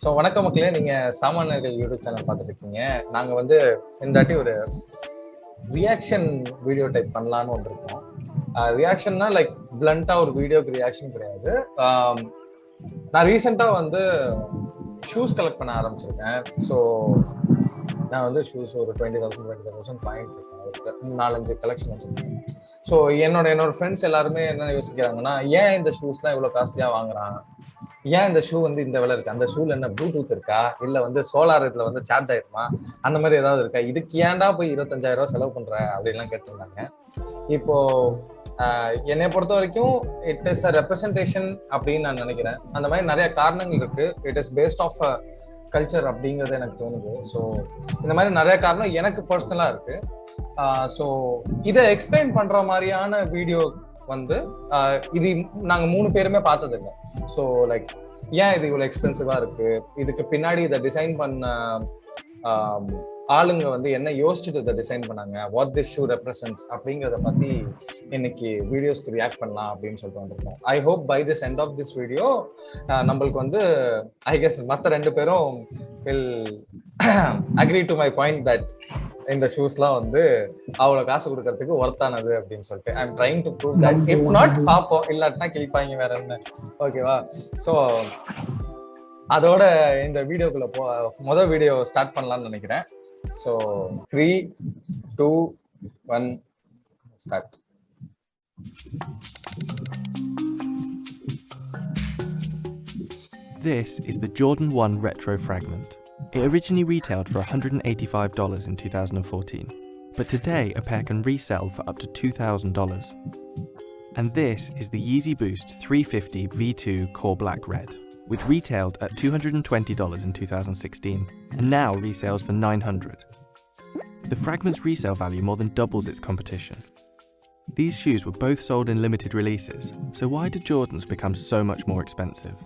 So வணக்கம் மக்களே, நீங்கள் சாமானியர்கள் யூடியூப் சேனல் பார்த்துட்டு இருக்கீங்க. நாங்கள் வந்து இந்த வாட்டி ஒரு ரியாக்ஷன் வீடியோ டைப் பண்ணலான்னு வந்துருக்கோம். ரியாக்ஷன்னா லைக் பிளண்ட்டாக ஒரு வீடியோக்கு ரியாக்ஷன் கிடையாது. நான் ரீசெண்டாக வந்து ஷூஸ் கலெக்ட் பண்ண ஆரம்பிச்சிருக்கேன். ஸோ நான் வந்து ஷூஸ் ஒரு 20,000 பாயிண்ட் இருக்கேன். ஒரு 4-5 கலெக்ஷன் வச்சுருக்கேன். ஸோ என்னோட ஃப்ரெண்ட்ஸ் எல்லாருமே என்ன யோசிக்கிறாங்கன்னா, ஏன் இந்த ஷூஸ்லாம் இவ்வளோ காஸ்ட்லியாக வாங்குறான், ஏன் இந்த ஷூ வந்து இந்த விலை இருக்கு, அந்த ஷூல என்ன ப்ளூடூத் இருக்கா, இல்ல வந்து சோலார் இதுல வந்து சார்ஜ் ஆயிருமா, அந்த மாதிரி ஏதாவது இருக்கா, இதுக்கு ஏன்டா போய் 25,000 செலவு பண்ற அப்படின்லாம் கேட்டிருந்தாங்க. இப்போ என்னை பொறுத்த வரைக்கும் இட் இஸ் அ ரெப்ரசன்டேஷன் அப்படின்னு நான் நினைக்கிறேன். அந்த மாதிரி நிறைய காரணங்கள் இருக்கு. It is based of culture அப்படிங்கிறது எனக்கு தோணுது. ஸோ இந்த மாதிரி நிறைய காரணம் எனக்கு பர்சனலா இருக்கு. ஸோ இதை எக்ஸ்பிளைன் பண்ற மாதிரியான வீடியோ வந்து இது நாங்க 3 பேருமே பார்த்தது இல்லை. ஸோ லைக் ஏன் இது இவ்வளவு எக்ஸ்பென்சிவா இருக்கு, இதுக்கு பின்னாடி இதை டிசைன் பண்ண ஆளுங்க வந்து என்ன யோசிச்சுட்டு இதை டிசைன் பண்ணாங்க, வாட் திஸ் ஷூ ரெப்ரசன்ட்ஸ் அப்படிங்கிறத பத்தி இன்னைக்கு வீடியோஸ்க்கு ரியாக்ட் பண்ணலாம் அப்படின்னு சொல்லிட்டு வந்திருக்கோம். I hope by this end of this video நம்மளுக்கு வந்து ஐ கெஸ் மற்ற 2 பேரும் will agree to my point that இந்த ஷூஸ்லாம் வந்து அவ்வளவு காசு கொடுக்கறதுக்கு ஒர்த்தானது அப்படின்னு சொல்லிட்டு I am trying to prove that. If not பாப்போம், இல்லாட்டினா கிளிப்பாங்க வேற என்ன. ஓகேவா? ஸோ அதோட இந்த வீடியோக்குள்ள முதல் வீடியோ ஸ்டார்ட் பண்ணலாம்னு நினைக்கிறேன். So 3, 2, 1 start. This is the Jordan 1 retro fragment. It originally retailed for $185 in 2014, but today a pair can resell for up to $2,000. And this is the Yeezy Boost 350 V2 Core Black Red, which retailed at $220 in 2016 and now resales for $900. The fragment's resale value more than doubles its competition. These shoes were both sold in limited releases, so why did Jordans become so much more expensive?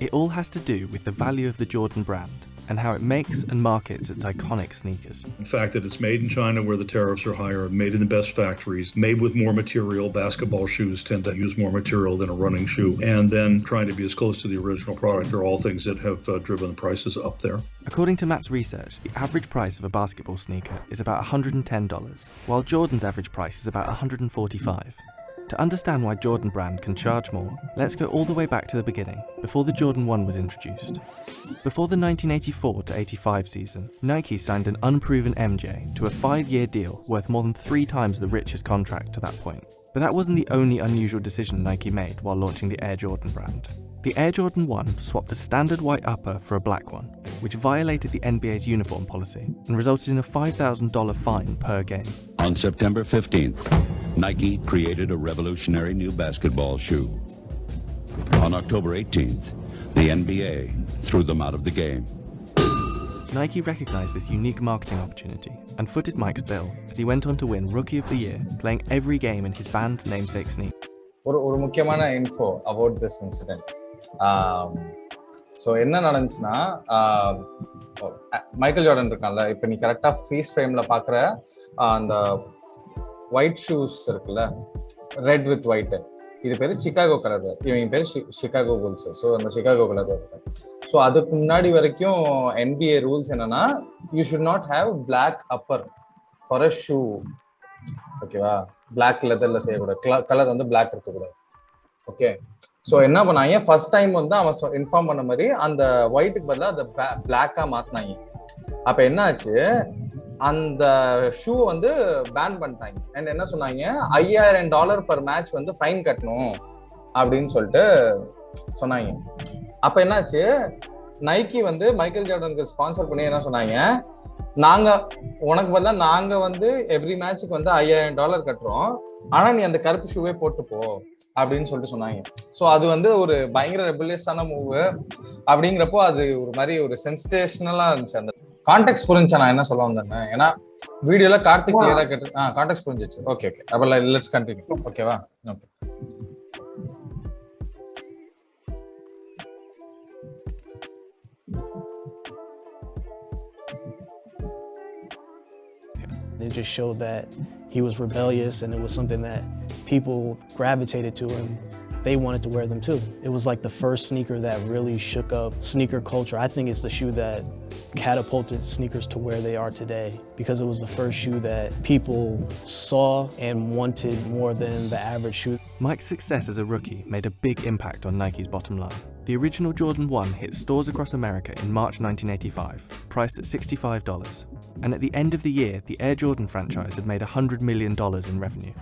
It all has to do with the value of the Jordan brand and how it makes and markets its iconic sneakers. The fact that it's made in China where the tariffs are higher, made in the best factories, made with more material. Basketball shoes tend to use more material than a running shoe. And then trying to be as close to the original product are all things that have driven the prices up there. According to Matt's research, the average price of a basketball sneaker is about $110, while Jordan's average price is about $145. To understand why Jordan brand can charge more, let's go all the way back to the beginning, before the Jordan 1 was introduced. Before the 1984-85 season, Nike signed an unproven MJ to a 5-year deal worth more than 3 times the richest contract to that point. But that wasn't the only unusual decision Nike made while launching the Air Jordan brand. The Air Jordan 1 swapped the standard white upper for a black one, which violated the NBA's uniform policy and resulted in a $5,000 fine per game. On September 15th, Nike created a revolutionary new basketball shoe. On October 18th, the NBA threw them out of the game. Nike recognized this unique marketing opportunity and footed Mike's bill as he went on to win Rookie of the Year, playing every game in his band's namesake sneaker. ஒரு முக்கியமான info about this incident. So என்ன நடந்துச்சுன்னா, Michael Jordan இருக்கான்ல, இப்போ நீ கரெக்டாக face ஃப்ரேமில் பார்க்குற அந்த ஒயிட் ஷூஸ் இருக்குல்ல, ரெட் வித் ஒயிட்டு, இது பேர் சிகாகோ கலர், இவங்க பேர் சிகாகோ புல்ஸ். ஸோ அந்த சிகாகோ கலர் இருக்கு. ஸோ அதுக்கு முன்னாடி வரைக்கும் NBA ரூல்ஸ் என்னன்னா, you should not have black upper for a shoe. ஓகேவா? பிளாக் லெதர்ல செய்யக்கூடாது, கலர் வந்து பிளாக் இருக்கக்கூடாது. ஓகே. ஸோ என்ன பண்ணாங்க, ஃபர்ஸ்ட் டைம் வந்து அவன் இன்ஃபார்ம் பண்ண மாதிரி அந்த ஒயிட்டுக்கு பதிலாக அதை பிளாக்கா மாத்தினாங்க. அப்ப என்ன ஆச்சு, அந்த ஷூ வந்து பேன் பண்ணிட்டாங்க. அண்ட் என்ன சொன்னாங்க, $5,000 per மேட்ச் வந்து ஃபைன் கட்டணும் அப்படின்னு சொல்லிட்டு சொன்னாங்க. அப்ப என்னாச்சு, நைக்கி வந்து மைக்கேல் ஜார்டனுக்கு ஸ்பான்சர் பண்ணி என்ன சொன்னாங்க, நாங்க உனக்கு பதிலா நாங்க வந்து எவ்ரி மேட்சுக்கு வந்து $5,000 கட்டுறோம், ஆனா நீ அந்த கருப்பு ஷூவே போட்டு போ அப்படின்னு சொல்லிட்டு சொன்னாங்க. ஸோ அது வந்து ஒரு பயங்கர ரெபலியஸான மூவ். அப்படிங்கிறப்போ அது ஒரு மாதிரி ஒரு சென்சேஷனலா இருந்துச்சு. அந்த கான்டெக்ட் புரிஞ்சா நான் என்ன சொல்ல வந்தேன், ஏன்னா வீடியோல கார்த்திக் கிளியரா கேட்டு கான்டெக்ட் புரிஞ்சிச்சு. ஓகே ஓகே, அப்ப லெட்ஸ் கண்டினியூ. ஓகேவா? Okay. It just showed that he was rebellious and it was something that people gravitated to him they wanted to wear them too. It was like the first sneaker that really shook up sneaker culture. I think it's the shoe that catapulted sneakers to where they are today, because it was the first shoe that people saw and wanted more than the average shoe. Mike's success as a rookie made a big impact on Nike's bottom line. The original Jordan 1 hit stores across America in March 1985, priced at $65. And at the end of the year, the Air Jordan franchise had made $100 million in revenue.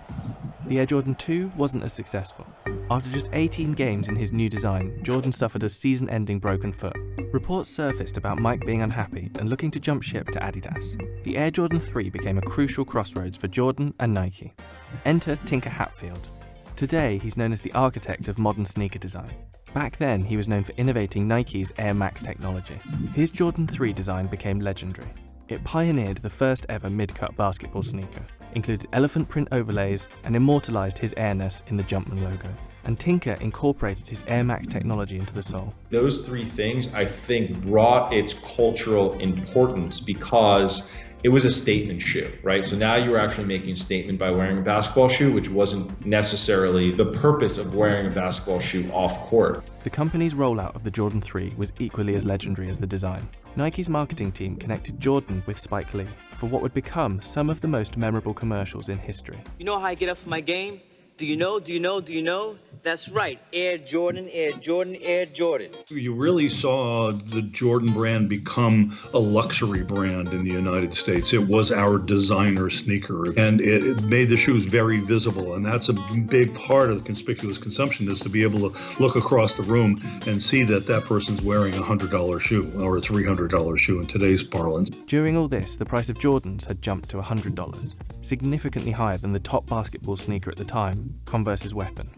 The Air Jordan 2 wasn't as successful. After just 18 games in his new design, Jordan suffered a season-ending broken foot. Reports surfaced about Mike being unhappy and looking to jump ship to Adidas. The Air Jordan 3 became a crucial crossroads for Jordan and Nike. Enter Tinker Hatfield. Today, he's known as the architect of modern sneaker design. Back then, he was known for innovating Nike's Air Max technology. His Jordan 3 design became legendary. It pioneered the first ever mid-cut basketball sneaker, included elephant print overlays, and immortalized his airness in the Jumpman logo. And Tinker incorporated his Air Max technology into the sole. Those three things, I think, brought its cultural importance because it was a statement shoe, right? So now you were actually making a statement by wearing a basketball shoe, which wasn't necessarily the purpose of wearing a basketball shoe off court. The company's rollout of the Jordan 3 was equally as legendary as the design. Nike's marketing team connected Jordan with Spike Lee for what would become some of the most memorable commercials in history. You know how I get up for my game? Do you know? That's right, Air Jordan, Air Jordan, Air Jordan. You really saw the Jordan brand become a luxury brand in the United States. It was our designer sneaker, and it made the shoes very visible, and that's a big part of the conspicuous consumption, is to be able to look across the room and see that that person's wearing a $100 shoe or a $300 shoe in today's parlance. During all this, the price of Jordans had jumped to $100, significantly higher than the top basketball sneaker at the time, Converse's Weapon.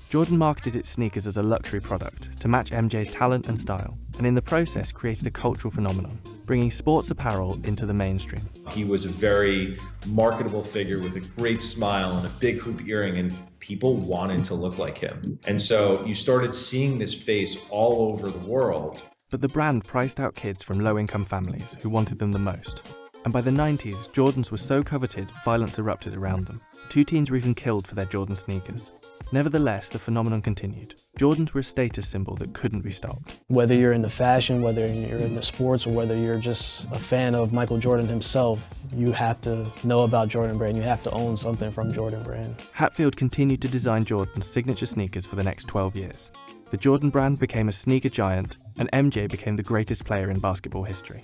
Jordan marketed its sneakers as a luxury product to match MJ's talent and style, and in the process created a cultural phenomenon, bringing sports apparel into the mainstream. He was a very marketable figure with a great smile and a big hoop earring, and people wanted to look like him. And so you started seeing this face all over the world. But the brand priced out kids from low-income families who wanted them the most. And by the 90s, Jordans were so coveted, violence erupted around them. 2 teens were even killed for their Jordan sneakers. Nevertheless, the phenomenon continued. Jordans were a status symbol that couldn't be stopped. Whether you're into fashion, whether you're into sports, or whether you're just a fan of Michael Jordan himself, you have to know about Jordan Brand. You have to own something from Jordan Brand. Hatfield continued to design Jordan's signature sneakers for the next 12 years. The Jordan brand became a sneaker giant, and MJ became the greatest player in basketball history.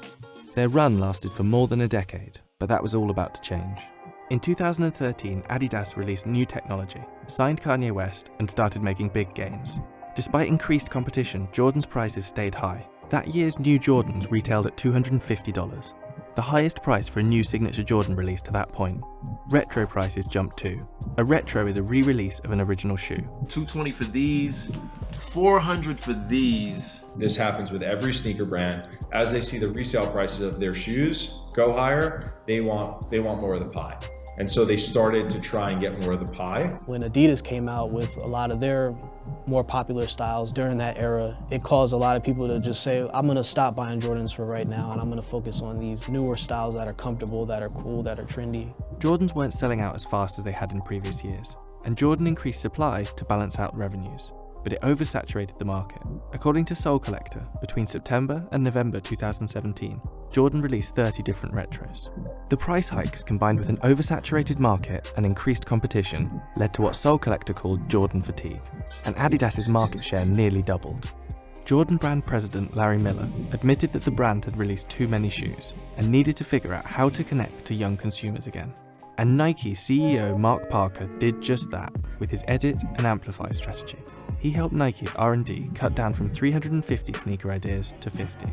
Their run lasted for more than a decade, but that was all about to change. In 2013, Adidas released new technology, signed Kanye West, and started making big gains. Despite increased competition, Jordan's prices stayed high. That year's new Jordans retailed at $250, the highest price for a new signature Jordan release to that point. Retro prices jumped too. A retro is a re-release of an original shoe. $220 for these, $400 for these. This happens with every sneaker brand. As they see the resale prices of their shoes go higher, they want more of the pie. And so they started to try and get more of the pie. When Adidas came out with a lot of their more popular styles during that era, it caused a lot of people to just say, I'm gonna stop buying Jordans for right now, and I'm gonna focus on these newer styles that are comfortable, that are cool, that are trendy. Jordans weren't selling out as fast as they had in previous years, and Jordan increased supply to balance out revenues. But it oversaturated the market. According to Soul Collector, between September and November 2017, Jordan released 30 different retros. The price hikes, combined with an oversaturated market and increased competition, led to what Soul Collector called Jordan fatigue, and Adidas's market share nearly doubled. Jordan brand president Larry Miller admitted that the brand had released too many shoes and needed to figure out how to connect to young consumers again. And Nike CEO Mark Parker did just that with his edit and amplify strategy. He helped Nike's R&D cut down from 350 sneaker ideas to 50.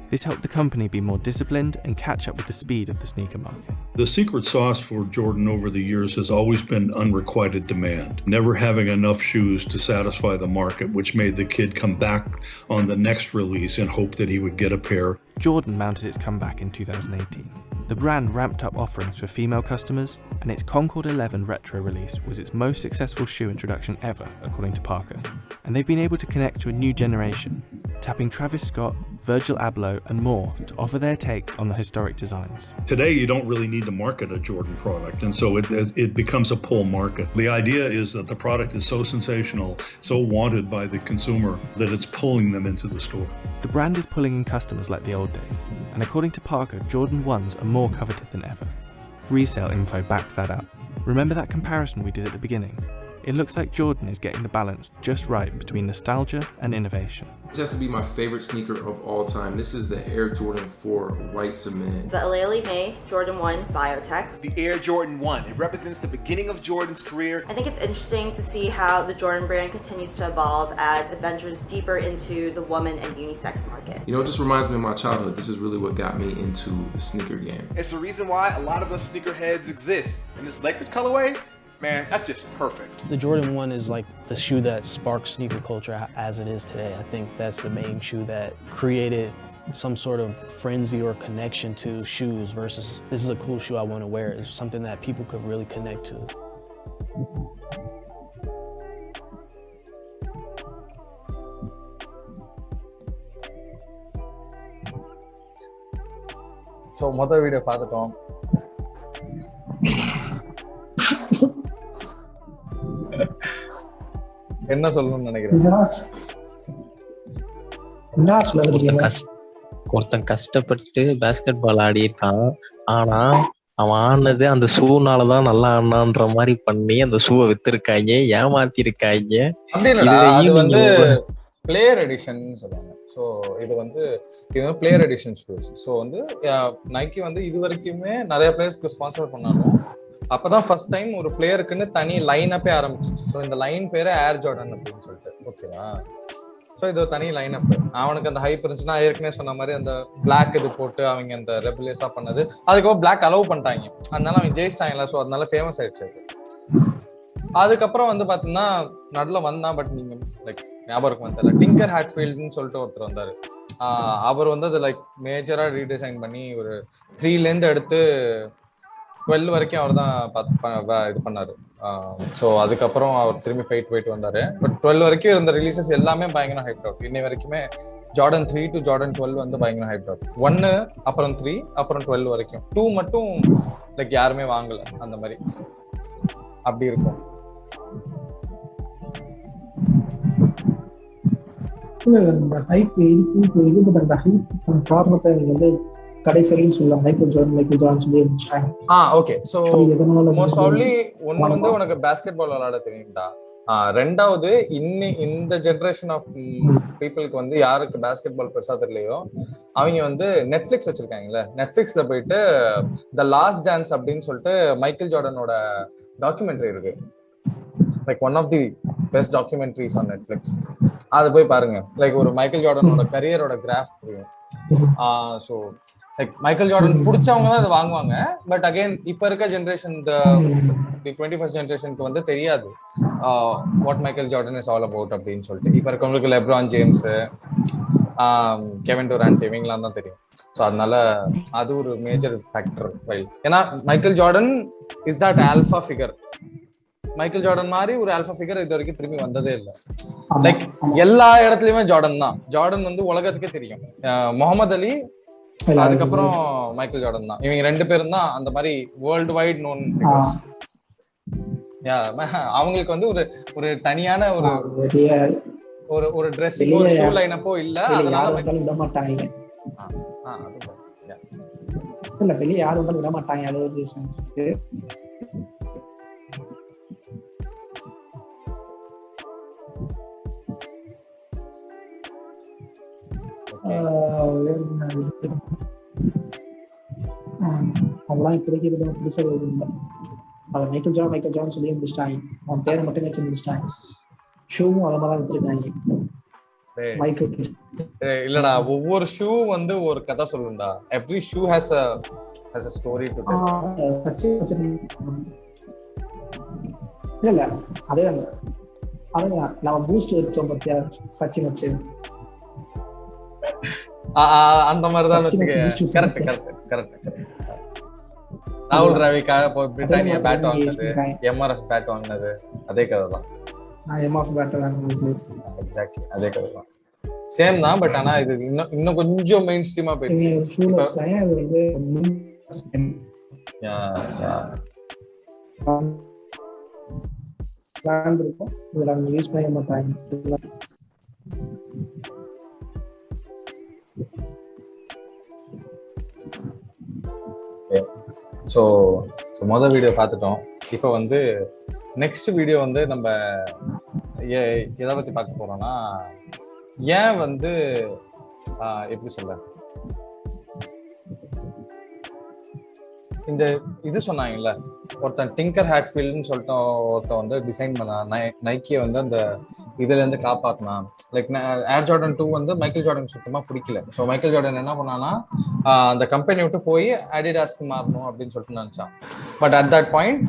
This helped the company be more disciplined and catch up with the speed of the sneaker market. The secret sauce for Jordan over the years has always been unrequited demand, never having enough shoes to satisfy the market, which made the kid come back on the next release and hope that he would get a pair. Jordan mounted its comeback in 2018. The brand ramped up offerings for female customers, and its Concord 11 retro release was its most successful shoe introduction ever, according to Parker. And they've been able to connect to a new generation. tapping Travis Scott, Virgil Abloh and more to offer their takes on the historic designs. Today, you don't really need to market a Jordan product, and so it becomes a pull market. The idea is that the product is so sensational, so wanted by the consumer, that it's pulling them into the store. The brand is pulling in customers like the old days, and according to Parker, Jordan 1s are more coveted than ever. Resale info backs that up. Remember that comparison we did at the beginning? It looks like Jordan is getting the balance just right between nostalgia and innovation. This has to be my favorite sneaker of all time. This is the Air Jordan 4 white cement. The Aleli May Jordan 1 Biotech. The Air Jordan 1. It represents the beginning of Jordan's career. I think it's interesting to see how the Jordan brand continues to evolve as it ventures deeper into the woman and unisex market. You know, it just reminds me of my childhood. This is really what got me into the sneaker game. It's the reason why a lot of us sneakerheads exist. And this Lakers colorway, man, that's just perfect. The Jordan 1 is like the shoe that sparked sneaker culture as it is today. I think that's the main shoe that created some sort of frenzy or connection to shoes versus this is a cool shoe I want to wear. It's something that people could really connect to. So மொதல் video பார்த்துட்டோம். என்ன சொல்லணும்னு நினைக்கிறேன்? ஒருத்தன் கஷ்டப்பட்டு basket பால் ஆடி இருக்கான். ஆனா அவன் ஆனது அந்த ஷூனாலதான் நல்லா ஆனான்ற மாதிரி பண்ணி அந்த ஷூவை வித்திருக்காங்க, ஏமாத்தி இருக்காங்க. அப்படி இல்லடா, அது வந்து பிளேயர் எடிஷன் சொல்லுவாங்க. ஸோ இது வந்து பிளேயர் எடிஷன் ஷூஸ். ஸோ வந்து நைக்கி வந்து இது வரைக்குமே நிறைய பிளேயர்ஸ்க்கு ஸ்பான்சர் பண்ணாலும் அப்பதான் ஃபர்ஸ்ட் டைம் ஒரு பிளேயருக்குன்னு தனி லைன் அப்பே ஆரம்பிச்சிச்சு. ஸோ இந்த லைன் பேரு ஏர் ஜார்டன் அப்படின்னு சொல்லிட்டு, ஓகேவா? ஸோ இது ஒரு தனி லைன் அப். அவனுக்கு அந்த ஹைப் இருந்துச்சுன்னா ஏற்கனவே சொன்ன மாதிரி அந்த பிளாக் இது போட்டு அவங்க அந்த ரெபுலேஸா பண்ணது, அதுக்கப்புறம் பிளாக் அலோவ் பண்ணிட்டாங்க, அதனால அவங்க ஜெயிச்சிட்டாங்கல்ல. ஸோ அதனால ஃபேமஸ் ஆயிடுச்சு. அதுக்கப்புறம் வந்து பாத்தீங்கன்னா நடுல வந்தான், பட் நீங்க லைக் ஞாபகம் வந்தால டிங்கர் ஹாட்ஃபீல்ட்னு சொல்லிட்டு ஒருத்தர் வந்தாரு. அவர் வந்து அது லைக் மேஜரா ரீடிசைன் பண்ணி ஒரு 3லேருந்து எடுத்து 12 வரைக்கும் அவர் தான் இது பண்ணாரு. ஸோ அதுக்கப்புறம் அவர் திரும்பி போயிட்டு வந்தாரு. பட் 12 வரைக்கும் இருந்த ரிலீசஸ் எல்லாமே பயங்கர ஹைப் அவுட். இன்னை வரைக்குமே ஜார்டன் 3 to ஜார்டன் 12 வந்து பயங்கர ஹைப் அவுட். 1 அப்புறம் 3 அப்புறம் 12 வரைக்கும். 2 மட்டும் லைக் யாருமே வாங்கல, அந்த மாதிரி அப்படி இருக்கும். இந்த ஹைப் இதுக்கு அந்த ஹைப் காரணத்தை வந்து கடைசியில சொல்லலாம். மைக்கேல் ஜார்டன் சொல்லி இருந்துச்சாங்க. ஓகே. சோ மோஸ்ட் ப்ராபபிலி ஒன்னு வந்து உனக்கு பாஸ்கெட் பால் விளையாட தெரியும்டா. ரெண்டாவது இந்த ஜெனரேஷன் ஆஃப் பீப்புளுக்கு வந்து யாருக்கு பாஸ்கெட் பால் பெருசா தெரியலையோ அவங்க வந்து நெட்ஃபிளிக்ஸ் வச்சிருக்காங்கல்ல, நெட்ஃபிளிக்ஸ்ல போயிட்டு த லாஸ்ட் டான்ஸ் அப்படின்னு சொல்லிட்டு மைக்கேல் ஜார்டனோட டாக்குமெண்ட்ரி இருக்கு. Like one of the best documentaries on Netflix. அதை போய் பாருங்க. லைக் ஒரு மைக்கேல் ஜார்டனோட கரியரோட கிராஃப் புரியும். ஸோ லைக் மைக்கேல் ஜார்டன் பிடிச்சவங்க தான் அதை வாங்குவாங்க. பட் அகைன் இப்ப இருக்க ஜென்ரேஷன், தி 21st ஜென்ரேஷனுக்கு வந்து தெரியாது what Michael Jordan is all about அப்படின்னு சொல்லிட்டு. இப்ப இருக்கவங்களுக்கு லெப்ரான் ஜேம்ஸ், கெவின் டூரான்ட் இவங்களாம் தான் தெரியும். ஸோ அதனால அது ஒரு மேஜர் ஃபேக்டர். ஏன்னா Michael Jordan is that alpha figure. Michael Jordan மாதிரி ஒரு ஆல்ஃபா ஃபிகர் இது வரைக்கும் திரும்பி வந்ததே இல்லை. லைக் எல்லா இடத்துலயுமே ஜார்டன் தான். ஜார்டன் வந்து உலகத்துக்கே தெரியும். முகமது அலி, அதுக்கப்புறம் மைக்கேல் ஜார்டன் தான். இவங்க 2 பேரும் தான் அந்த மாதிரி வேர்ல்டு வைட் நோன் ஃபிகர்ஸ். அவங்களுக்கு வந்து ஒரு தனியான ஒரு ட்ரெஸ்ஸிங், ஒரு ஷூ லைனப்போ இல்ல. அதனால விட மாட்டாங்க. இல்ல வெளியே யாரும் வந்து விட மாட்டாங்க. அது ஒரு ரீசன். அதெல்லாம் இப்போதைக்கு இது புதுசா எதுவும் இல்லை. அதை மைக்கேல் ஜார்டன் சொல்லி முடிச்சிட்டாங்க. அவன் பேரை மட்டும் வச்சு முடிச்சிட்டாங்க. ஷூவும் அதை மாதிரி வித்துருக்காங்க. இல்லடா, ஒவ்வொரு ஷூ வந்து ஒரு கதை சொல்லுண்டா. Every shoe has a story to tell. இல்ல அதேதான் நம்ம பூஸ்ட் வச்சோம் பத்தியா, சச்சின் வச்சு அந்த மாதிரிதான் வச்சுக்க. கரெக்ட். ராகுல் டிராவிக்காக போய் பிரிட்டானியா பேட் வாங்கினது, எம்ஆர்எஃப் பேட் வாங்கினது, அதே கதை தான். எம்ஆர்எஃப் பேட் வாங்கினது, எக்ஸாக்ட்லி அதே கதை தான். சேம் தான், பட் ஆனா இது இன்னும் கொஞ்சம் மெயின் ஸ்ட்ரீமா போயிடுச்சு. ஷூல வச்சுட்டாங்க. அது வந்து பிளான் இருக்கும், இதில் அவங்க யூஸ் பண்ண மாட்டாங்க. ஸோ மொதல் வீடியோ பார்த்துட்டோம். இப்போ வந்து நெக்ஸ்ட் வீடியோ வந்து நம்ம எதை பற்றி பார்க்க போகிறோம்னா, ஏன் வந்து எப்படி சொல்ல, இந்த இது சொன்னாங்கல்ல, ஒருத்தன் டிங்கர் ஹேட்ஃபீல்டுன்னு சொல்லிட்டு ஒருத்தன் வந்து டிசைன் பண்ணான், நைக்கியை வந்து அந்த இதுலேருந்து காப்பாற்றினான். லைக் ஏர் ஜார்டன் 2 வந்து மைக்கேல் ஜார்டன் சுத்தமாக பிடிக்கல. ஸோ மைக்கேல் ஜார்டன் என்ன பண்ணான்னா, அந்த கம்பெனி விட்டு போய் அடிடாஸ்க்கு மாறணும் அப்படின்னு சொல்லிட்டு நினச்சான். பட் அட் தட் பாயிண்ட்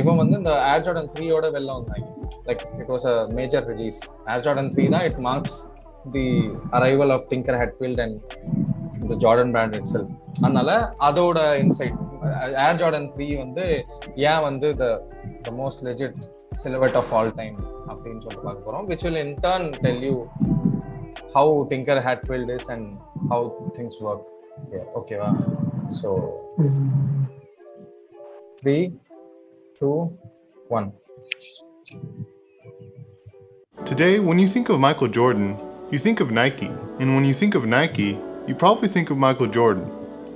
இவன் வந்து இந்த ஏர் ஜார்டன் 3யோட வெளில வந்தாங்க. Like it was a major release. Air Jordan 3 தான் it marks the arrival of Tinker Hatfield and the Jordan brand itself. அதனால அதோட இன்சைட் ஏர் ஜார்டன் 3 வந்து ஏன் வந்து the most legit silhouette of all time அப்படின்னு சொல்லிட்டு பார்க்க போறோம், which will in turn tell you how Tinker Hatfield is and how things work. Okay va? So 3 2 1. Today, when you think of Michael Jordan, you think of Nike, and when you think of Nike, you probably think of Michael Jordan,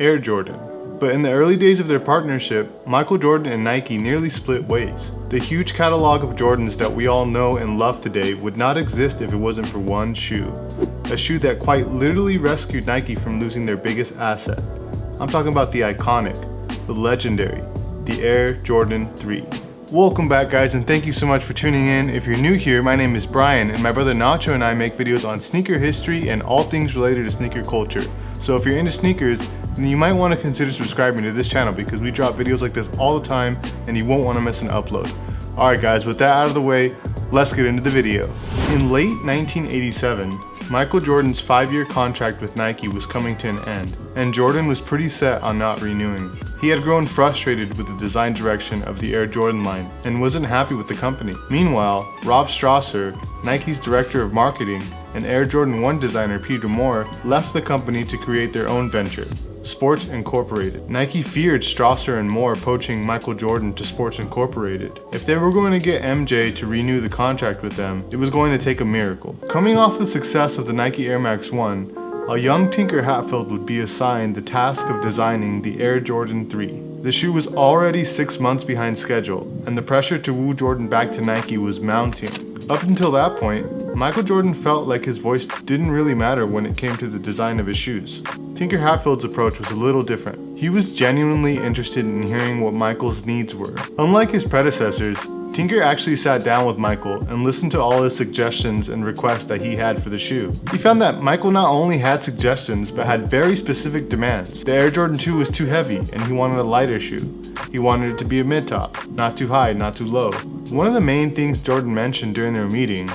Air Jordan. But in the early days of their partnership, Michael Jordan and Nike nearly split ways. The huge catalog of Jordans that we all know and love today would not exist if it wasn't for one shoe. A shoe that quite literally rescued Nike from losing their biggest asset. I'm talking about the iconic, the legendary, the Air Jordan 3. Welcome back, guys, and thank you so much for tuning in. If you're new here, my name is Brian, and my brother Nacho and I make videos on sneaker history and all things related to sneaker culture. So if you're into sneakers, then you might want to consider subscribing to this channel because we drop videos like this all the time and you won't want to miss an upload. Alright guys, with that out of the way, let's get into the video. In late 1987, Michael Jordan's 5-year contract with Nike was coming to an end, and Jordan was pretty set on not renewing. He had grown frustrated with the design direction of the Air Jordan line and wasn't happy with the company. Meanwhile, Rob Strasser, Nike's director of marketing, and Air Jordan 1 designer Peter Moore left the company to create their own venture, Sports Incorporated. Nike feared Strasser and Moore poaching Michael Jordan to Sports Incorporated. If they were going to get MJ to renew the contract with them, it was going to take a miracle. Coming off the success of the Nike Air Max 1, a young Tinker Hatfield would be assigned the task of designing the Air Jordan 3. The shoe was already 6 months behind schedule, and the pressure to woo Jordan back to Nike was mounting. Up until that point, Michael Jordan felt like his voice didn't really matter when it came to the design of his shoes. Tinker Hatfield's approach was a little different. He was genuinely interested in hearing what Michael's needs were. Unlike his predecessors, Tinker actually sat down with Michael and listened to all his suggestions and requests that he had for the shoe. He found that Michael not only had suggestions but had very specific demands. The Air Jordan 2 was too heavy and he wanted a lighter shoe. He wanted it to be a mid-top, not too high, not too low. One of the main things Jordan mentioned during their meeting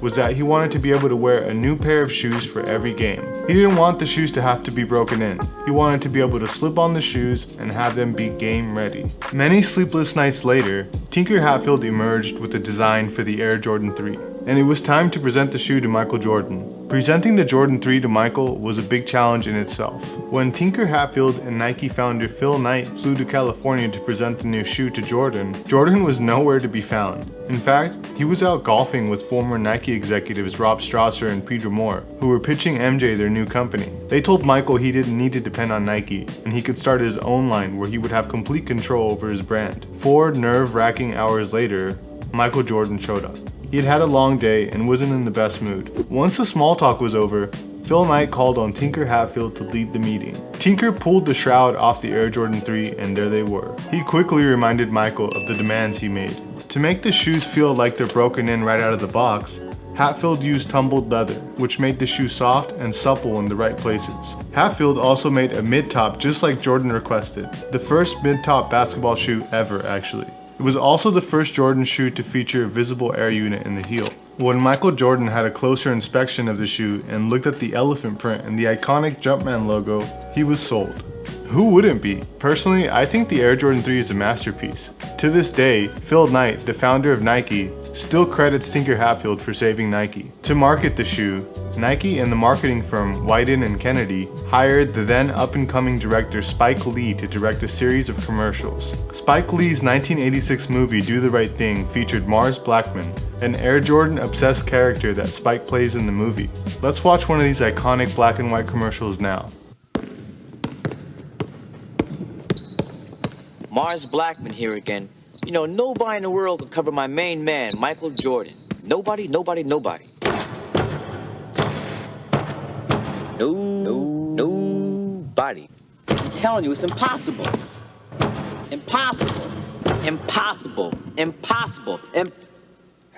was that he wanted to be able to wear a new pair of shoes for every game. He didn't want the shoes to have to be broken in. He wanted to be able to slip on the shoes and have them be game ready. Many sleepless nights later, Tinker Hatfield emerged with the design for the Air Jordan 3. And it was time to present the shoe to Michael Jordan. Presenting the Jordan 3 to Michael was a big challenge in itself. When Tinker Hatfield and Nike founder Phil Knight flew to California to present the new shoe to Jordan, Jordan was nowhere to be found. In fact, he was out golfing with former Nike executives Rob Strasser and Peter Moore, who were pitching MJ their new company. They told Michael he didn't need to depend on Nike, and he could start his own line where he would have complete control over his brand. 4 nerve-wracking hours later, Michael Jordan showed up. He had had a long day and wasn't in the best mood. Once the small talk was over, Phil Knight called on Tinker Hatfield to lead the meeting. Tinker pulled the shroud off the Air Jordan 3 and there they were. He quickly reminded Michael of the demands he made. To make the shoes feel like they're broken in right out of the box, Hatfield used tumbled leather, which made the shoe soft and supple in the right places. Hatfield also made a mid-top just like Jordan requested. The first mid-top basketball shoe ever, actually. It was also the first Jordan shoe to feature a visible air unit in the heel. When Michael Jordan had a closer inspection of the shoe and looked at the elephant print and the iconic Jumpman logo, he was sold. Who wouldn't be? Personally, I think the Air Jordan 3 is a masterpiece. To this day, Phil Knight, the founder of Nike, still credits Tinker Hatfield for saving Nike. To market the shoe, Nike and the marketing firm Wyden and Kennedy hired the then up-and-coming director Spike Lee to direct a series of commercials. Spike Lee's 1986 movie Do the Right Thing featured Mars Blackman, an Air Jordan-obsessed character that Spike plays in the movie. Let's watch one of these iconic black and white commercials now. Mars Blackman here again. You know, nobody in the world can cover my main man, Michael Jordan. Nobody. Nobody. I'm telling you, it's impossible. Impossible.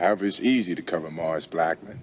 However, it's easy to cover Mars Blackman.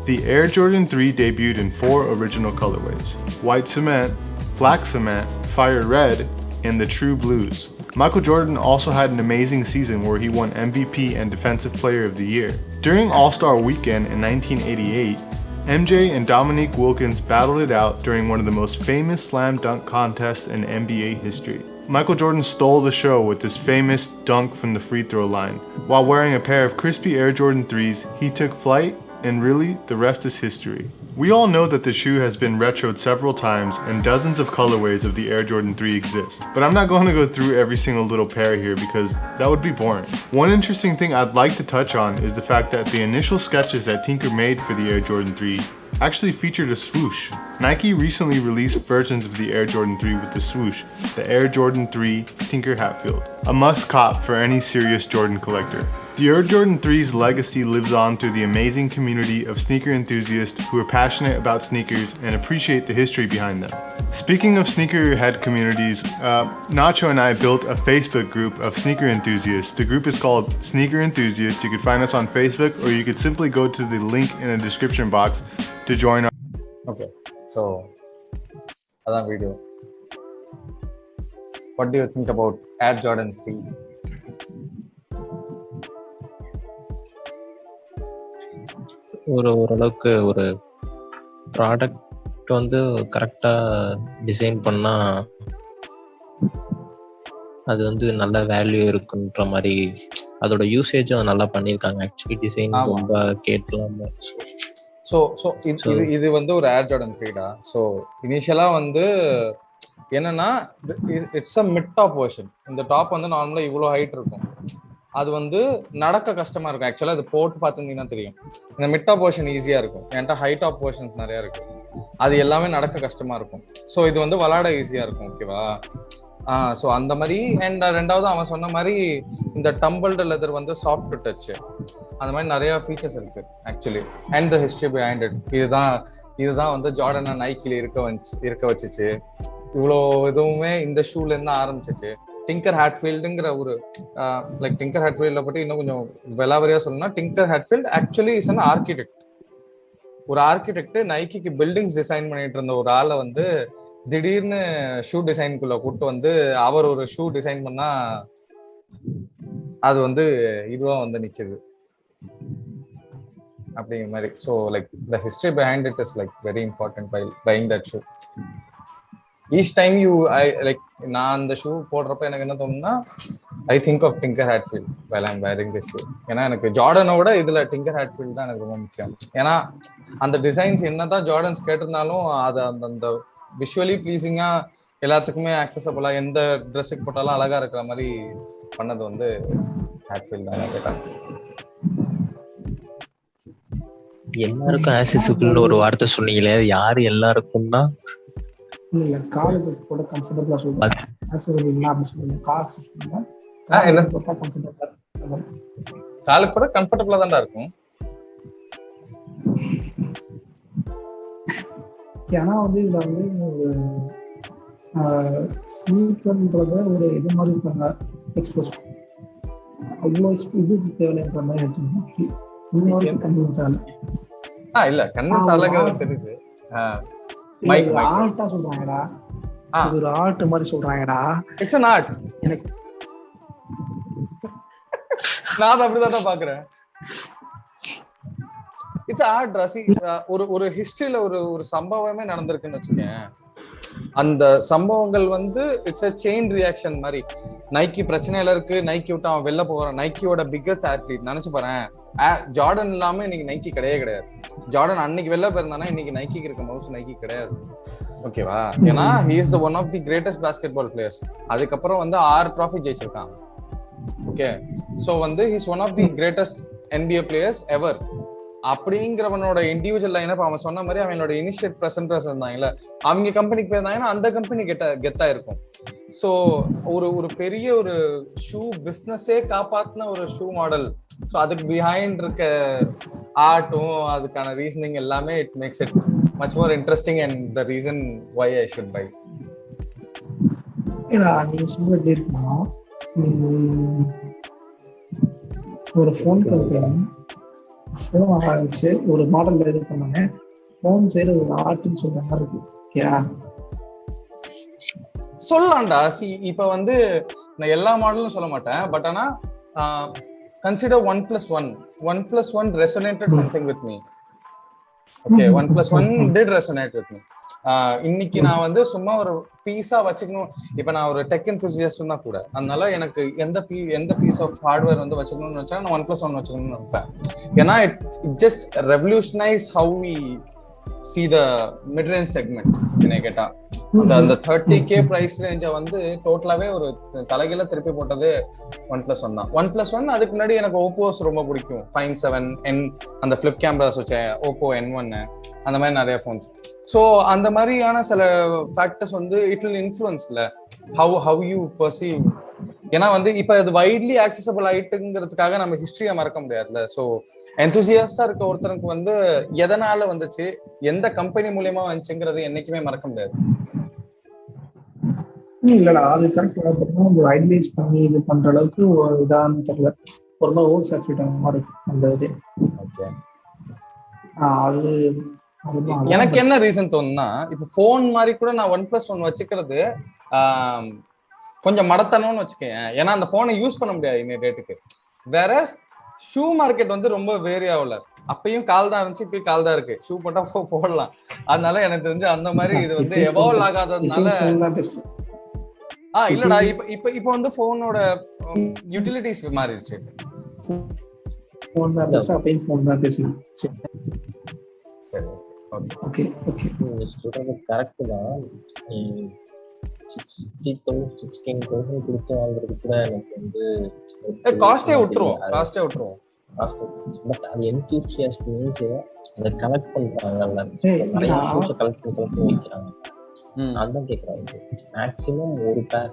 The Air Jordan 3 debuted in 4 original colorways: white cement, black cement, fire red, and the true blues. Michael Jordan also had an amazing season where he won MVP and Defensive Player of the Year. During All-Star Weekend in 1988, MJ and Dominique Wilkins battled it out during one of the most famous slam dunk contests in NBA history. Michael Jordan stole the show with this famous dunk from the free throw line. While wearing a pair of crispy Air Jordan 3s, he took flight, and really, the rest is history. We all know that the shoe has been retroed several times and dozens of colorways of the Air Jordan 3 exist, but I'm not going to go through every single little pair here because that would be boring. One interesting thing I'd like to touch on is the fact that the initial sketches that Tinker made for the Air Jordan 3 actually featured a swoosh. Nike recently released versions of the Air Jordan 3 with the swoosh, the Air Jordan 3 Tinker Hatfield, a must cop for any serious Jordan collector. The Air Jordan 3's legacy lives on through the amazing community of sneaker enthusiasts who are passionate about sneakers and appreciate the history behind them. Speaking of sneakerhead communities, Nacho and I built a Facebook group of sneaker enthusiasts. The group is called Sneaker Enthusiasts. You could find us on Facebook, or you could simply go to the link in the description box to join our... Okay, so that's the video. What do you think about Air Jordan 3? ஓரளவுக்கு ஒரு product வந்து கரெக்டாக design பண்ணால் அது வந்து நல்ல value இருக்குன்ற மாதிரி அதோட யூசேஜும் நல்லா பண்ணியிருக்காங்க. ஆக்சுவலி டிசைன் ரொம்ப கேட்கலாம். இது வந்து ஒரு ஏர் ஜார்டன் 3டா. ஸோ இனிஷியலாக வந்து என்னன்னா it's a mid top version. இந்த டாப் வந்து நார்மலாக இவ்வளோ ஹைட் இருக்கும். அது வந்து நடக்க கஷ்டமா இருக்கும். ஆக்சுவலாக அது போட்டு பார்த்துருந்தீங்கன்னா தெரியும். இந்த மிட் டாப் வெர்ஷன் ஈஸியாக இருக்கும். என்கிட்ட ஹை டாப் வெர்ஷன்ஸ் நிறையா இருக்கு. அது எல்லாமே நடக்க கஷ்டமா இருக்கும். ஸோ இது வந்து விளாட ஈஸியாக இருக்கும். ஓகேவா? ஸோ அந்த மாதிரி. அண்ட் ரெண்டாவது அவன் சொன்ன மாதிரி இந்த டம்பிள்டு லெதர் வந்து சாஃப்ட் டச், அந்த மாதிரி நிறைய ஃபீச்சர்ஸ் இருக்கு actually. And the history behind it. இதுதான் வந்து ஜார்டனை நைக்கில இருக்க வச்சுச்சு. இவ்வளோ இதுவுமே இந்த ஷூல இருந்து ஆரம்பிச்சிச்சு. டிங்கர் ஹேட்ஃபீல்டுங்கிற ஒரு லைக் டிங்கர் ஹேட்ஃபீல்ட பற்றி இன்னும் கொஞ்சம் வெலாவரியா சொல்லணும்னா, Tinker Hatfield actually is an architect. ஒரு ஆர்கிடெக்ட் நைக்கிக்கு பில்டிங்ஸ் டிசைன் பண்ணிட்டு இருந்த ஒரு ஆளை வந்து திடீர்னு ஷூ டிசைனுக்குள்ள கூப்பிட்டு வந்து அவர் ஒரு ஷூ டிசைன் பண்ணா அது வந்து இதுவா வந்து நிக்குது அப்படிங்கிற மாதிரி. So like the history behind it is like very important by buying that shoe. Each time நான் அந்த ஷூ போடுறப்ப எனக்கு என்ன தோணுன்னா, I think of Tinker Hatfield while I'm wearing this shoe. ஏன்னா எனக்கு ஜார்டனோட இதுல டிங்கர் ஹேட்ஃபீல்ட் தான் எனக்கு ரொம்ப முக்கியம். ஏன்னா அந்த டிசைன்ஸ் என்னதான் ஜார்டன்ஸ் கேட்டிருந்தாலும் அது அந்த விஷுவலி ப்ளீசிங்கா எல்லாத்துக்குமே ஆக்சசபிளா எந்த ட்ரெஸ்ஸுக்கு போட்டாலும் அழகா இருக்கிற மாதிரி பண்ணது வந்து ஹேட்ஃபீல்ட் தான் கேட்டாங்க. எல்லாருக்கும் ஆக்சசிபிள்னு ஒரு வார்த்தை சொன்னீங்களே, அது யாரு எல்லாருக்கும்னா? இல்ல காலுக்கு கூட கம்ஃபர்ட்டபிளா சொல்லுங்க. ஆக்சஸபிள் இல்ல அப்படி சொல்லுங்க. காசு சொல்லுங்க. என்ன போட்டா கம்ஃபர்ட்டபிளா இருக்கும். காலுக்கு கூட கம்ஃபர்ட்டபிளா தான் இருக்கும். ஏன்னா வந்து இதுல வந்து ஸ்னீக்கர்ன்றத ஒரு இது மாதிரி இருக்காங்க எக்ஸ்போஸ். அவ்வளோ இது தேவையான மாதிரி எடுத்து இன்னொரு கன்வின்ஸ் ஆகல. இல்ல கன்வின்ஸ் ஆகலங்கிறது தெரியுது. ஆர்ட்டா சொல்றாங்கடா, இது ஒரு ஆர்ட் மாதிரி சொல்றாங்கடா. It's an art. எனக்கு நான் அப்படிதான் பாக்குறேன். இட்ஸ் ஆர்ட் ராசி. ஒரு ஹிஸ்டரியில ஒரு சம்பவமே நடந்திருக்குன்னு வச்சுக்கேன். அந்த சம்பவங்கள் வந்து இட்ஸ் அ செயின் ரியாக்ஷன் மாதிரி. நைக்கி பிரச்சனையில இருக்கு, நைக்கி விட்டு அவன் வெளில போறான். நைக்கியோட பிக்கஸ்ட் அத்லீட் நினைச்சு பாறேன், ஜார்டன் இல்லாம இன்னைக்கு நைக்கி கிடையாது. ஜார்டன் அன்னைக்கு வெளில போயிருந்தானா இன்னைக்கு நைக்கிக்கு இருக்க மவுஸ் நைக்கி கிடையாது. ஓகேவா? ஏன்னா he is the one of the greatest basketball players. அதுக்கப்புறம் வந்து 6 ட்ராஃபி ஜெயிச்சிருக்கான். ஓகே, சோ வந்து he is one of the greatest NBA players ever. அப்படிங்கிறவனோட இண்டிவிஜுவல் லைனப் அவன் சொன்ன மாதிரி அவனோட இனிஷியேட் பிரசன்டர்ஸ் இருந்தாங்கல்ல, அவங்க கம்பெனிக்கு போயிருந்தாங்கன்னா அந்த கம்பெனி கெத்தா இருக்கும். ஸோ ஒரு பெரிய ஒரு ஷூ பிஸ்னஸே காப்பாத்தின ஒரு ஷூ மாடல். ஸோ அதுக்கு பிஹைண்ட் இருக்க ஆர்ட்டும் அதுக்கான ரீசனிங் எல்லாமே it makes it much more interesting and the reason why I should buy. நீங்க சொல்றது எப்படி இருக்குன்னா, ஒரு ஃபோன் கம்பெனி ஃபோன் ஆரம்பிச்சு ஒரு மாடல்ல இது பண்ணாங்க, ஃபோன் செய்யறது ஒரு ஆர்ட்னு சொல்ற மாதிரி இருக்கு. ஓகே, சொல்லலாம்டா. சி இப்ப வந்து நான் எல்லா மாடலும் சொல்ல மாட்டேன், பட் ஆனா consider 1+1 resonated something with me. Okay, 1+1 did resonate with me. இன்னைக்கு நான் வந்து சும்மா ஒரு பீஸா வச்சுக்கணும். இப்ப நான் ஒரு டெக் என்தூசியஸ்ட் தான் கூட, அதனால எனக்கு எந்த பீஸ் ஆஃப் ஹார்ட்வேர் வந்து வச்சுக்கணும்னு வச்சா நான் 1+1 வச்சுக்கணும்னு நினைப்பேன். ஏன்னா it just revolutionised how we see the mid range segment. என்ன கேட்டா அந்த 30K பிரைஸ் ரேஞ்ச வந்து டோட்டலாவே ஒரு தலைகீழ திருப்பி போட்டது 1+1 தான். 1+1 அதுக்கு முன்னாடி எனக்கு ஓப்போஸ் ரொம்ப பிடிக்கும். 5-7 அந்த ஃபிளிப் கேமராஸ் வச்ச ஓப்போ N1 அந்த மாதிரி நிறைய ஃபோன்ஸ். ஸோ அந்த மாதிரியான சில ஃபேக்டர்ஸ் வந்து இட் வில் இன்ஃப்ளூயன்ஸ்ல ஹவ் யூ பர்சீவ். ஏன்னா வந்து இப்ப அது வைட்லி ஆக்சசபிள் ஆயிட்டுங்கிறதுக்காக நம்ம ஹிஸ்டரியை மறக்க முடியாதுல்ல. ஸோ எந்தூசியாஸ்டா இருக்க ஒருத்தருக்கு வந்து எதனால வந்துச்சு, எந்த கம்பெனி மூலியமா வந்துச்சுங்கிறது என்னைக்குமே மறக்க முடியாது. இல்லடா, அது கரெக்ட். ஒரு ஐடியலைஸ் பண்ணி இது பண்ற அளவுக்கு ஒரு இதான்னு தெரியல, ஒரு மாதிரி ஓவர் சாச்சுரேட் ஆன மாதிரி இருக்கு அந்த இது. ஓகே, அது எனக்கு என்ன ரீசன் தோணுன்னா, இப்ப போன் மாதிரி கூட நான் 1+1 வச்சுக்கிறது கொஞ்சம் மடத்தணும்னு வச்சுக்கேன். ஏன்னா அந்த போனை யூஸ் பண்ண முடியாது இன்னைய டேட்டுக்கு. வேற ஷூ மார்க்கெட் வந்து ரொம்ப வேரி ஆகல. அப்பயும் கால் தான் இருந்துச்சு, இப்பயும் கால் தான் இருக்கு. ஷூ போட்டா போடலாம். அதனால எனக்கு தெரிஞ்சு அந்த மாதிரி இது வந்து எவால்வ் ஆகாததுனால இல்லடா, இப்ப வந்து போனோட யூட்டிலிட்டிஸ் மாறிடுச்சு. சரி, ஓகே சொல்றது கரெக்ட் தான். 16,000 கொடுத்து வாங்குறது கூட எனக்கு வந்து காஸ்டே விட்டுருவோம். பட் அது என்தூசியாஸ்ட் மீன்ஸ் அதை கலெக்ட் பண்றாங்கல்ல, நிறைய ஷூஸை கலெக்ட் பண்ணி வைக்கிறாங்க. அதான் கேட்குறாங்க. மேக்ஸிமம் ஒரு பேர்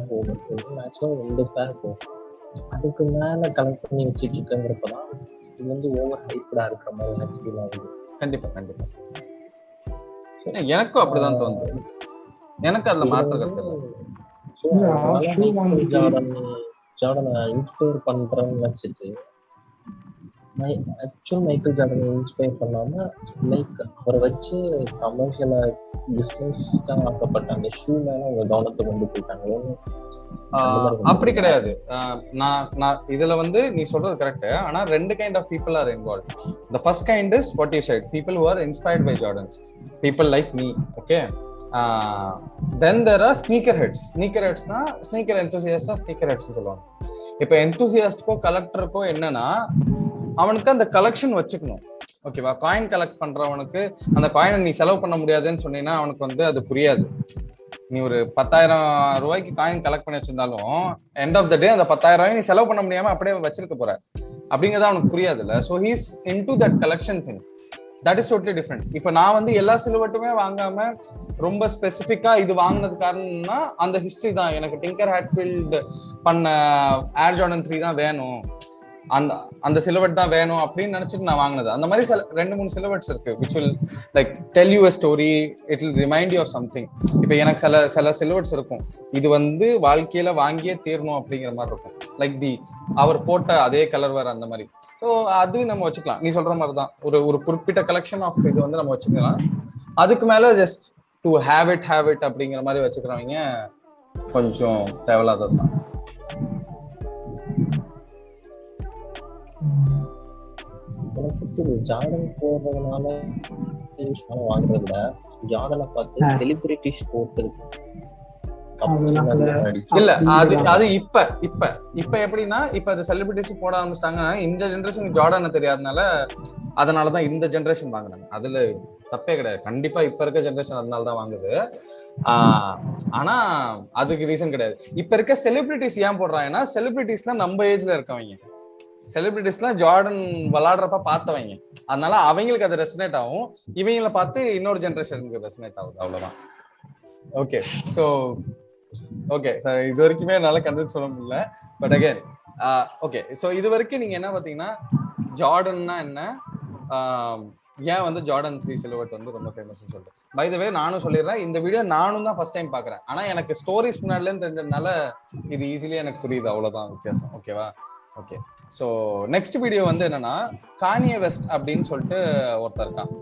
போகும், மேக்ஸிமம் 2 பேர் போகும். அதுக்கு மேல கலெக்ட் பண்ணி வச்சுட்டு இருக்கங்கிறப்பதான் இது வந்து ஓவர் ஹைப்டா இருக்கிற மாதிரி எனக்கு ஃபீல் ஆகுது. கண்டிப்பா எனக்கும் அப்படிதான் தோணுது. எனக்கு அதுல மாற்றம் ஜார்டனை இன்ஸ்பயர் பண்றேன்னு வச்சுட்டு ஆக்சுவல் மைக்கேல் ஜார்டனை இன்ஸ்பயர் பண்ணாம லைக் அவரை வச்சு கமர்ஷியலா பிசினஸ் தான் ஆக்கப்பட்ட அந்த ஷூ மேல அவங்க கவனத்தை கொண்டு போயிட்டாங்க. அப்படி கிடையாது. நான் இதுல வந்து நீ சொல்றது கரெக்ட். ஆனா 2 kind of people are involved. The first kind is what you said, people who are inspired by Jordans, people like me. Okay, then there are sneakerheads. Sneakerheadsனா sneaker enthusiasts, sneakerheads சொல்லுவாங்க. இப்போ enthusiastக்கோ கலெக்டருக்கோ என்னன்னா, அவனுக்கு அந்த கலெக்ஷன் வச்சுக்கணும். ஓகேவா? Coin collect பண்றவனுக்கு அந்த காயினை நீ செலவு பண்ண முடியாதுன்னு சொன்னீங்கன்னா அவனுக்கு வந்து அது புரியாது. நீ ஒரு 10,000 ரூபாய்க்கு காயின் கலெக்ட் பண்ணி வச்சிருந்தாலும் எண்ட் ஆஃப் த டே அந்த 10,000 ரூபாய் நீ செலவு பண்ண முடியாம அப்படியே வச்சிருக்க போற அப்படிங்கிறத அவனுக்கு புரியாது இல்ல. So he's into that collection thing. That is totally different. இப்ப நான் வந்து எல்லா சிலுவட்டுமே வாங்காம ரொம்ப ஸ்பெசிஃபிக்கா இது வாங்கினது காரணம்னா அந்த ஹிஸ்டரி தான். எனக்கு டிங்கர் ஹேட்ஃபீல்ட் பண்ண ஏர் ஜார்டன் 3 தான் வேணும், அந்த சிலுவட் தான் வேணும் அப்படின்னு நினைச்சிட்டு நான் வாங்கினது. அந்த மாதிரி 2-3 சிலுவட்ஸ் இருக்கு which will like tell you a story, it will remind you of something. இப்போ எனக்கு சில சிலுவட்ஸ் இருக்கும், இது வந்து வாழ்க்கையில வாங்கியே தீரணும் அப்படிங்கிற மாதிரி இருக்கும். லைக் அவர் போட்ட அதே கலர் வேற அந்த மாதிரி. ஸோ அது நம்ம வச்சுக்கலாம். நீ சொல்ற மாதிரி தான் ஒரு குறிப்பிட்ட கலெக்ஷன் ஆஃப் இது வந்து நம்ம வச்சுக்கலாம். அதுக்கு மேல ஜஸ்ட் டு ஹேவ் இட் அப்படிங்கிற மாதிரி வச்சுக்கிறவங்க கொஞ்சம் தேவையில்லாதது தான். எனக்கு ஜார்டன் போடுறதுனால நைக்கி ஷூஸ் வாங்குறத விட ஜார்டனை பார்த்து செலிபிரிட்டிஸ் போட்டது இல்ல அது இப்ப எப்படின்னா இப்ப அது செலிபிரிட்டிஸ் போட ஆரம்பிச்சிட்டாங்க. இந்த ஜெனரேஷன் ஜார்டான தெரியாதனால அதனாலதான் இந்த ஜெனரேஷன் வாங்குறாங்க. அதுல தப்பே கிடையாது. கண்டிப்பா இப்ப இருக்க ஜெனரேஷன் அதனாலதான் வாங்குது. ஆனா அதுக்கு ரீசன் கிடையாது. இப்ப இருக்க செலிபிரிட்டிஸ் ஏன் போடுறாங்கன்னா செலிபிரிட்டிஸ்லாம் நம்ம ஏஜ்ல இருக்கவங்க, செலிபிரிட்டிஸ்லாம் ஜார்டன் விளையாடுறப்ப பார்த்தவங்க, அதனால அவங்களுக்கு அது ரெசனேட் ஆகும். இவங்களை பார்த்து இன்னொரு ஜெனரேஷனுக்கு ரெசனேட் ஆகுது, அவ்வளவுதான். ஓகே, ஸோ ஓகே சார், இது வரைக்குமே என்னால கன்வின்ஸ் பண்ண முடியல. பட் அகைன் ஓகே, ஸோ இது வரைக்கும் நீங்க என்ன பாத்தீங்கன்னா ஜார்டன்னா என்ன, ஏன் வந்து ஜார்டன் 3 சிலுவட் வந்து ரொம்ப ஃபேமஸ் சொல்லிட்டு. பை த வே நானும் சொல்லிடுறேன், இந்த வீடியோ நானும் தான் ஃபர்ஸ்ட் டைம் பாக்குறேன். ஆனா எனக்கு ஸ்டோரிஸ் முன்னாடிலேருந்து தெரிஞ்சதுனால இது ஈஸிலியா எனக்கு புரியுது, அவ்வளவுதான் வித்தியாசம். ஓகேவா? ஓகே, ஸோ நெக்ஸ்ட் வீடியோ வந்து என்னன்னா கானியே வெஸ்ட் அப்படின்னு சொல்லிட்டு ஒருத்தர் இருக்கான்.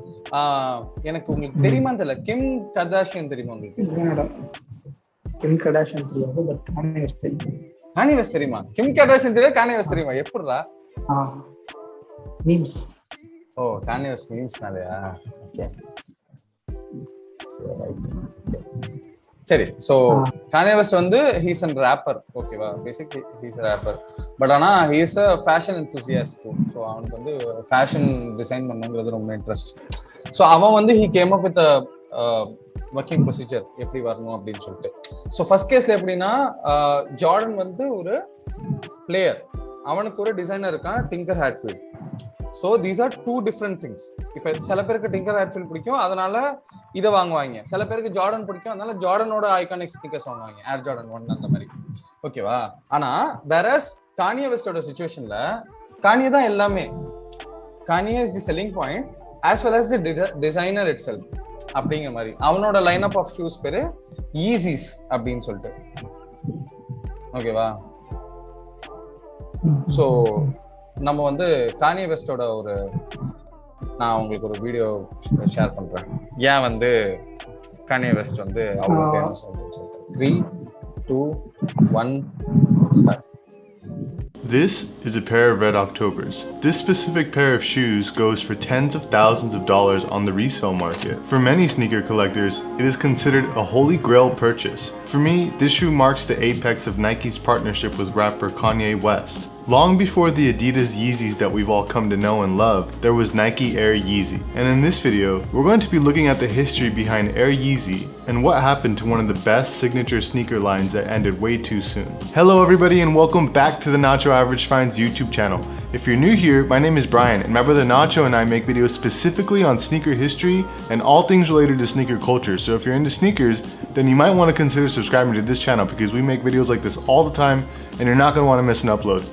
எனக்கு உங்களுக்கு தெரியுமா தெரியல, கிம் கர்தாஷியன் தெரியுமா உங்களுக்கு? கிம் கர்தாஷியன் தெரியாது, பட் கானியே வெஸ்ட் தெரியும். கானியே வெஸ்ட் தெரியுமா? கிம் கர்தாஷியன் தெரியாது, கானியே வெஸ்ட் தெரியுமா? எப்படிடா? மீம்ஸ். ஓ, கானியே வெஸ்ட் மீம்ஸ்னாலயா? ஓகே சரி. ஸோ கானியே வெஸ்ட் வந்து ஹீஸ் அண்ட் ரேப்பர், ஓகேவா? பேசிக்லி ஹீஸ் ரேப்பர், பட் ஆனா he's a fashion enthusiast. So அவனுக்கு வந்து ஃபேஷன் டிசைன் பண்ணுங்கிறது ரொம்ப இன்ட்ரெஸ்ட். ஸோ அவன் வந்து he came up with working procedure எப்படி வரணும் அப்படின்னு சொல்லிட்டு. ஸோ ஃபர்ஸ்ட் கேஸ்ல எப்படின்னா ஜார்டன் வந்து ஒரு பிளேயர், அவனுக்கு ஒரு டிசைனர் இருக்கான் Tinker Hatfield. So these are 2 different things. இப்போ சில பேருக்கு டிங்கர் ஹேட்ஃபீல்ட் பிடிக்கும், அதனால இதை வாங்குவாங்க. சில பேருக்கு ஜார்டன் பிடிக்கும், அதனால ஜார்டனோட ஐகானிக் ஸ்னிக்கர்ஸ் வாங்குவாங்க, ஏர் ஜார்டன் 1 அந்த மாதிரி. ஓகேவா? ஆனா வேறஸ் கானியே வெஸ்டோட சிச்சுவேஷன்ல கானியே தான் எல்லாமே. கானியே is the selling point as well as the designer itself அப்படிங்கிற மாதிரி. அவனோட லைன் அப் ஆஃப் ஷூஸ் பேரு ஈஸிஸ் அப்படின்னு சொல்லிட்டு. ஓகேவா? ஸோ நம்ம வந்து கானியே வெஸ்டோட நான் உங்களுக்கு ஒரு வீடியோ ஷேர் பண்றேன், ஏன் வந்து கானியே வெஸ்ட் வந்து அவ்வளோ ஃபேமஸ் அப்படின்னு சொல்லிட்டு. 3, 2, 1 start. This is a pair of Red Octobers. This specific pair of shoes goes for tens of thousands of dollars on the resale market. For many sneaker collectors, it is considered a holy grail purchase. For me, this shoe marks the apex of Nike's partnership with rapper Kanye West. Long before the Adidas Yeezys that we've all come to know and love, there was Nike Air Yeezy. And in this video, we're going to be looking at the history behind Air Yeezy and what happened to one of the best signature sneaker lines that ended way too soon. Hello everybody and welcome back to the Nacho Average Finds YouTube channel. If you're new here, my name is Brian and my brother Nacho and I make videos specifically on sneaker history and all things related to sneaker culture. So if you're into sneakers, then you might want to consider subscribing to this channel because we make videos like this all the time and you're not going to want to miss an upload.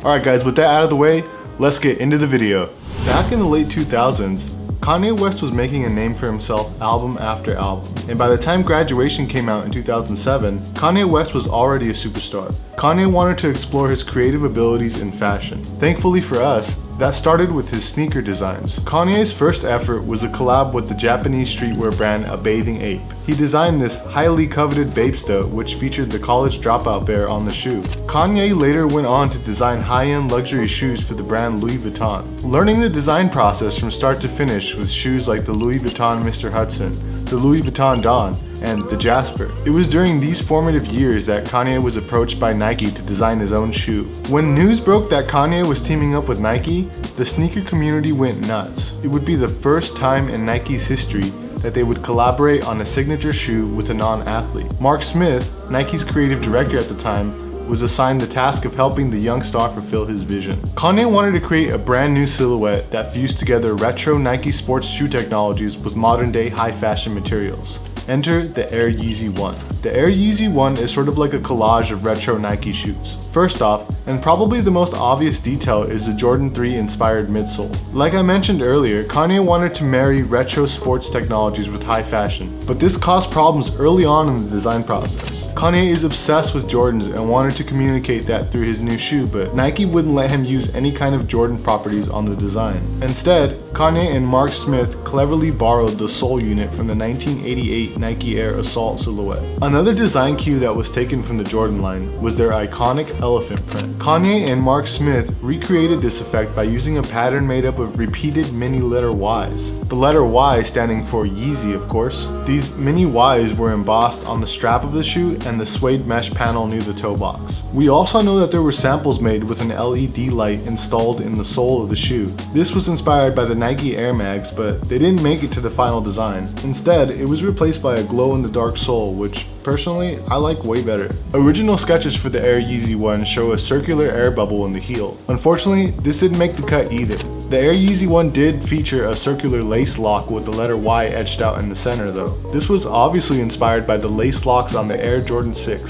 Alright guys, with that out of the way, let's get into the video. Back in the late 2000s, Kanye West was making a name for himself album after album. And by the time Graduation came out in 2007, Kanye West was already a superstar. Kanye wanted to explore his creative abilities in fashion. Thankfully for us, that started with his sneaker designs. Kanye's first effort was a collab with the Japanese streetwear brand A Bathing Ape. He designed this highly coveted Bapesta, which featured the college dropout bear on the shoe. Kanye later went on to design high-end luxury shoes for the brand Louis Vuitton. Learning the design process from start to finish with shoes like the Louis Vuitton Mr. Hudson, the Louis Vuitton Don, and the Jasper. It was during these formative years that Kanye was approached by Nike to design his own shoe. When news broke that Kanye was teaming up with Nike, the sneaker community went nuts. It would be the first time in Nike's history that they would collaborate on a signature shoe with a non-athlete. Mark Smith, Nike's creative director at the time, was assigned the task of helping the young star fulfill his vision. Kanye wanted to create a brand new silhouette that fused together retro Nike sports shoe technologies with modern day high fashion materials. Enter the Air Yeezy 1. The Air Yeezy 1 is sort of like a collage of retro Nike shoes. First off, and probably the most obvious detail, is the Jordan 3 inspired midsole. Like I mentioned earlier, Kanye wanted to marry retro sports technologies with high fashion, but this caused problems early on in the design process. Kanye is obsessed with Jordans and wanted to communicate that through his new shoe, but Nike wouldn't let him use any kind of Jordan properties on the design. Instead, Kanye and Mark Smith cleverly borrowed the sole unit from the 1988 Nike Air Assault silhouette. Another design cue that was taken from the Jordan line was their iconic elephant print. Kanye and Mark Smith recreated this effect by using a pattern made up of repeated mini letter Ys. The letter Y standing for Yeezy, of course. These mini Ys were embossed on the strap of the shoe and the suede mesh panel near the toe box. We also know that there were samples made with an LED light installed in the sole of the shoe. This was inspired by the Nike Air Mags, but they didn't make it to the final design. Instead, it was replaced by a glow-in-the-dark sole, which personally, I like way better. Original sketches for the Air Yeezy 1 show a circular air bubble in the heel. Unfortunately, this didn't make the cut either. The Air Yeezy 1 did feature a circular lace lock with the letter Y etched out in the center though. This was obviously inspired by the lace locks on the Air Jordan 6,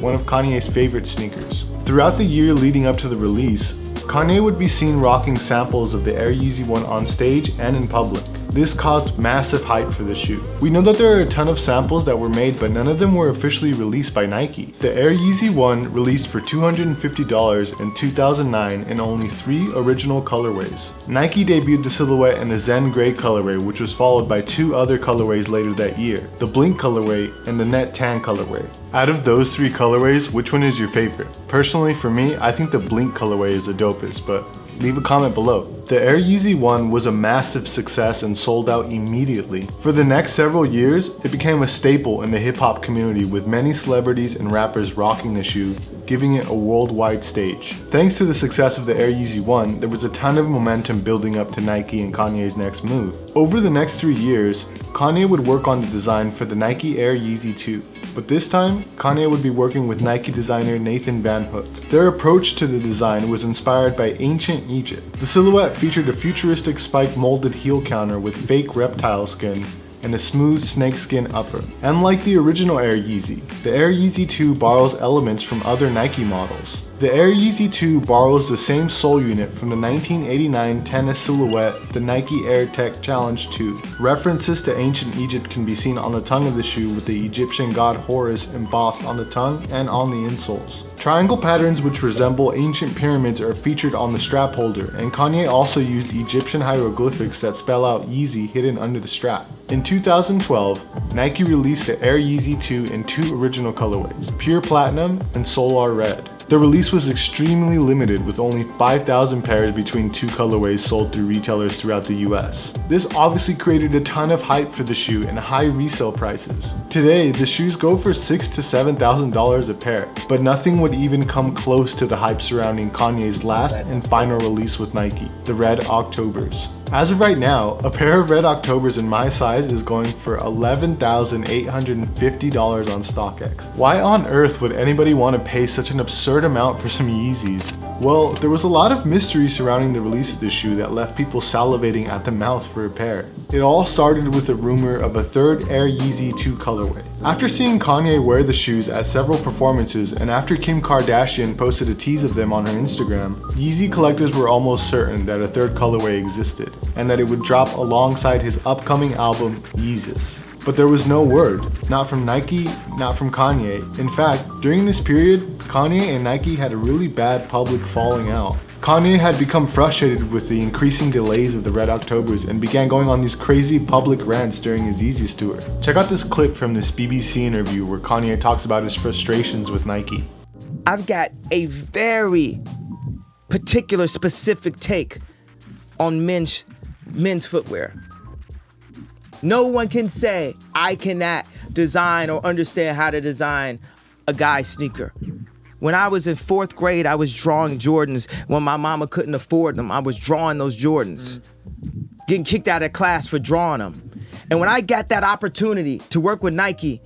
one of Kanye's favorite sneakers. Throughout the year leading up to the release, Kanye would be seen rocking samples of the Air Yeezy 1 on stage and in public. This caused massive hype for the shoe. We know that there are a ton of samples that were made, but none of them were officially released by Nike. The Air Yeezy 1 released for $250 in 2009 in only 3 original colorways. Nike debuted the silhouette in the Zen Gray colorway, which was followed by 2 other colorways later that year, the Blink colorway and the Net Tan colorway. Out of those 3 colorways, which one is your favorite? Personally, for me, I think the Blink colorway is the dopest, but leave a comment below. The Air Yeezy 1 was a massive success and sold out immediately. For the next several years, it became a staple in the hip-hop community with many celebrities and rappers rocking the shoe, giving it a worldwide stage. Thanks to the success of the Air Yeezy 1, there was a ton of momentum building up to Nike and Kanye's next move. Over the next 3 years, Kanye would work on the design for the Nike Air Yeezy 2, but this time, Kanye would be working with Nike designer Nathan Van Hook. Their approach to the design was inspired by ancient Egypt. The silhouette featured a futuristic spike molded heel counter with fake reptile skin and a smooth snakeskin upper. Unlike the original Air Yeezy, the Air Yeezy 2 borrows elements from other Nike models. The Air Yeezy 2 borrows the same sole unit from the 1989 tennis silhouette, the Nike Air Tech Challenge 2. References to ancient Egypt can be seen on the tongue of the shoe with the Egyptian god Horus embossed on the tongue and on the insoles. Triangle patterns which resemble ancient pyramids are featured on the strap holder, and Kanye also used Egyptian hieroglyphics that spell out Yeezy hidden under the strap. In 2012, Nike released the Air Yeezy 2 in 2 original colorways, Pure Platinum and Solar Red. The release was extremely limited with only 5,000 pairs between 2 colorways sold through retailers throughout the US. This obviously created a ton of hype for the shoe and high resale prices. Today, the shoes go for $6,000 to $7,000 a pair, but nothing would even come close to the hype surrounding Kanye's last and final release with Nike, the Red Octobers. As of right now, a pair of Red Octobers in my size is going for $11,850 on StockX. Why on earth would anybody want to pay such an absurd amount for some Yeezys? Well, there was a lot of mystery surrounding the release of this shoe that left people salivating at the mouth for a pair. It all started with a rumor of a third Air Yeezy 2 colorway. After seeing Kanye wear the shoes at several performances and after Kim Kardashian posted a tease of them on her Instagram, Yeezy collectors were almost certain that a third colorway existed and that it would drop alongside his upcoming album, Yeezus. But there was no word, not from Nike, not from Kanye. In fact, during this period, Kanye and Nike had a really bad public falling out. Kanye had become frustrated with the increasing delays of the Red Octobers and began going on these crazy public rants during his Yeezus tour. Check out this clip from this BBC interview where Kanye talks about his frustrations with Nike. I've got a very particular, specific take on men's footwear. No one can say I cannot design or understand how to design a guy's sneaker. When I was in 4th grade, I was drawing Jordans. When my mama couldn't afford them, I was drawing those Jordans. Getting kicked out of class for drawing them. And when I got that opportunity to work with Nike,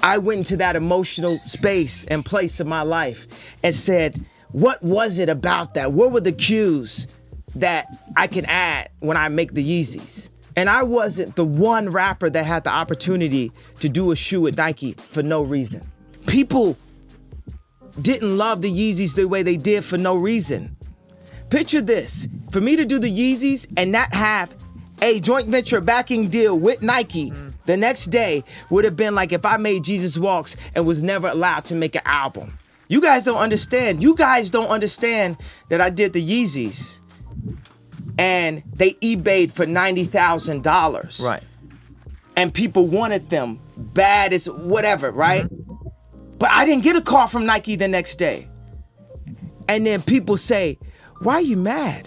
I went into that emotional space and place of my life and said, what was it about that? What were the cues that I can add when I make the Yeezys? And I wasn't the one rapper that had the opportunity to do a shoe at Nike for no reason. People didn't love the Yeezys the way they did for no reason. Picture this, for me to do the Yeezys and not have a joint venture backing deal with Nike the next day would have been like if I made Jesus Walks and was never allowed to make an album. You guys don't understand. You guys don't understand that I did the Yeezys and they eBayed for $90,000. Right. And people wanted them bad as whatever, right? But I didn't get a call from Nike the next day. And then people say, why are you mad?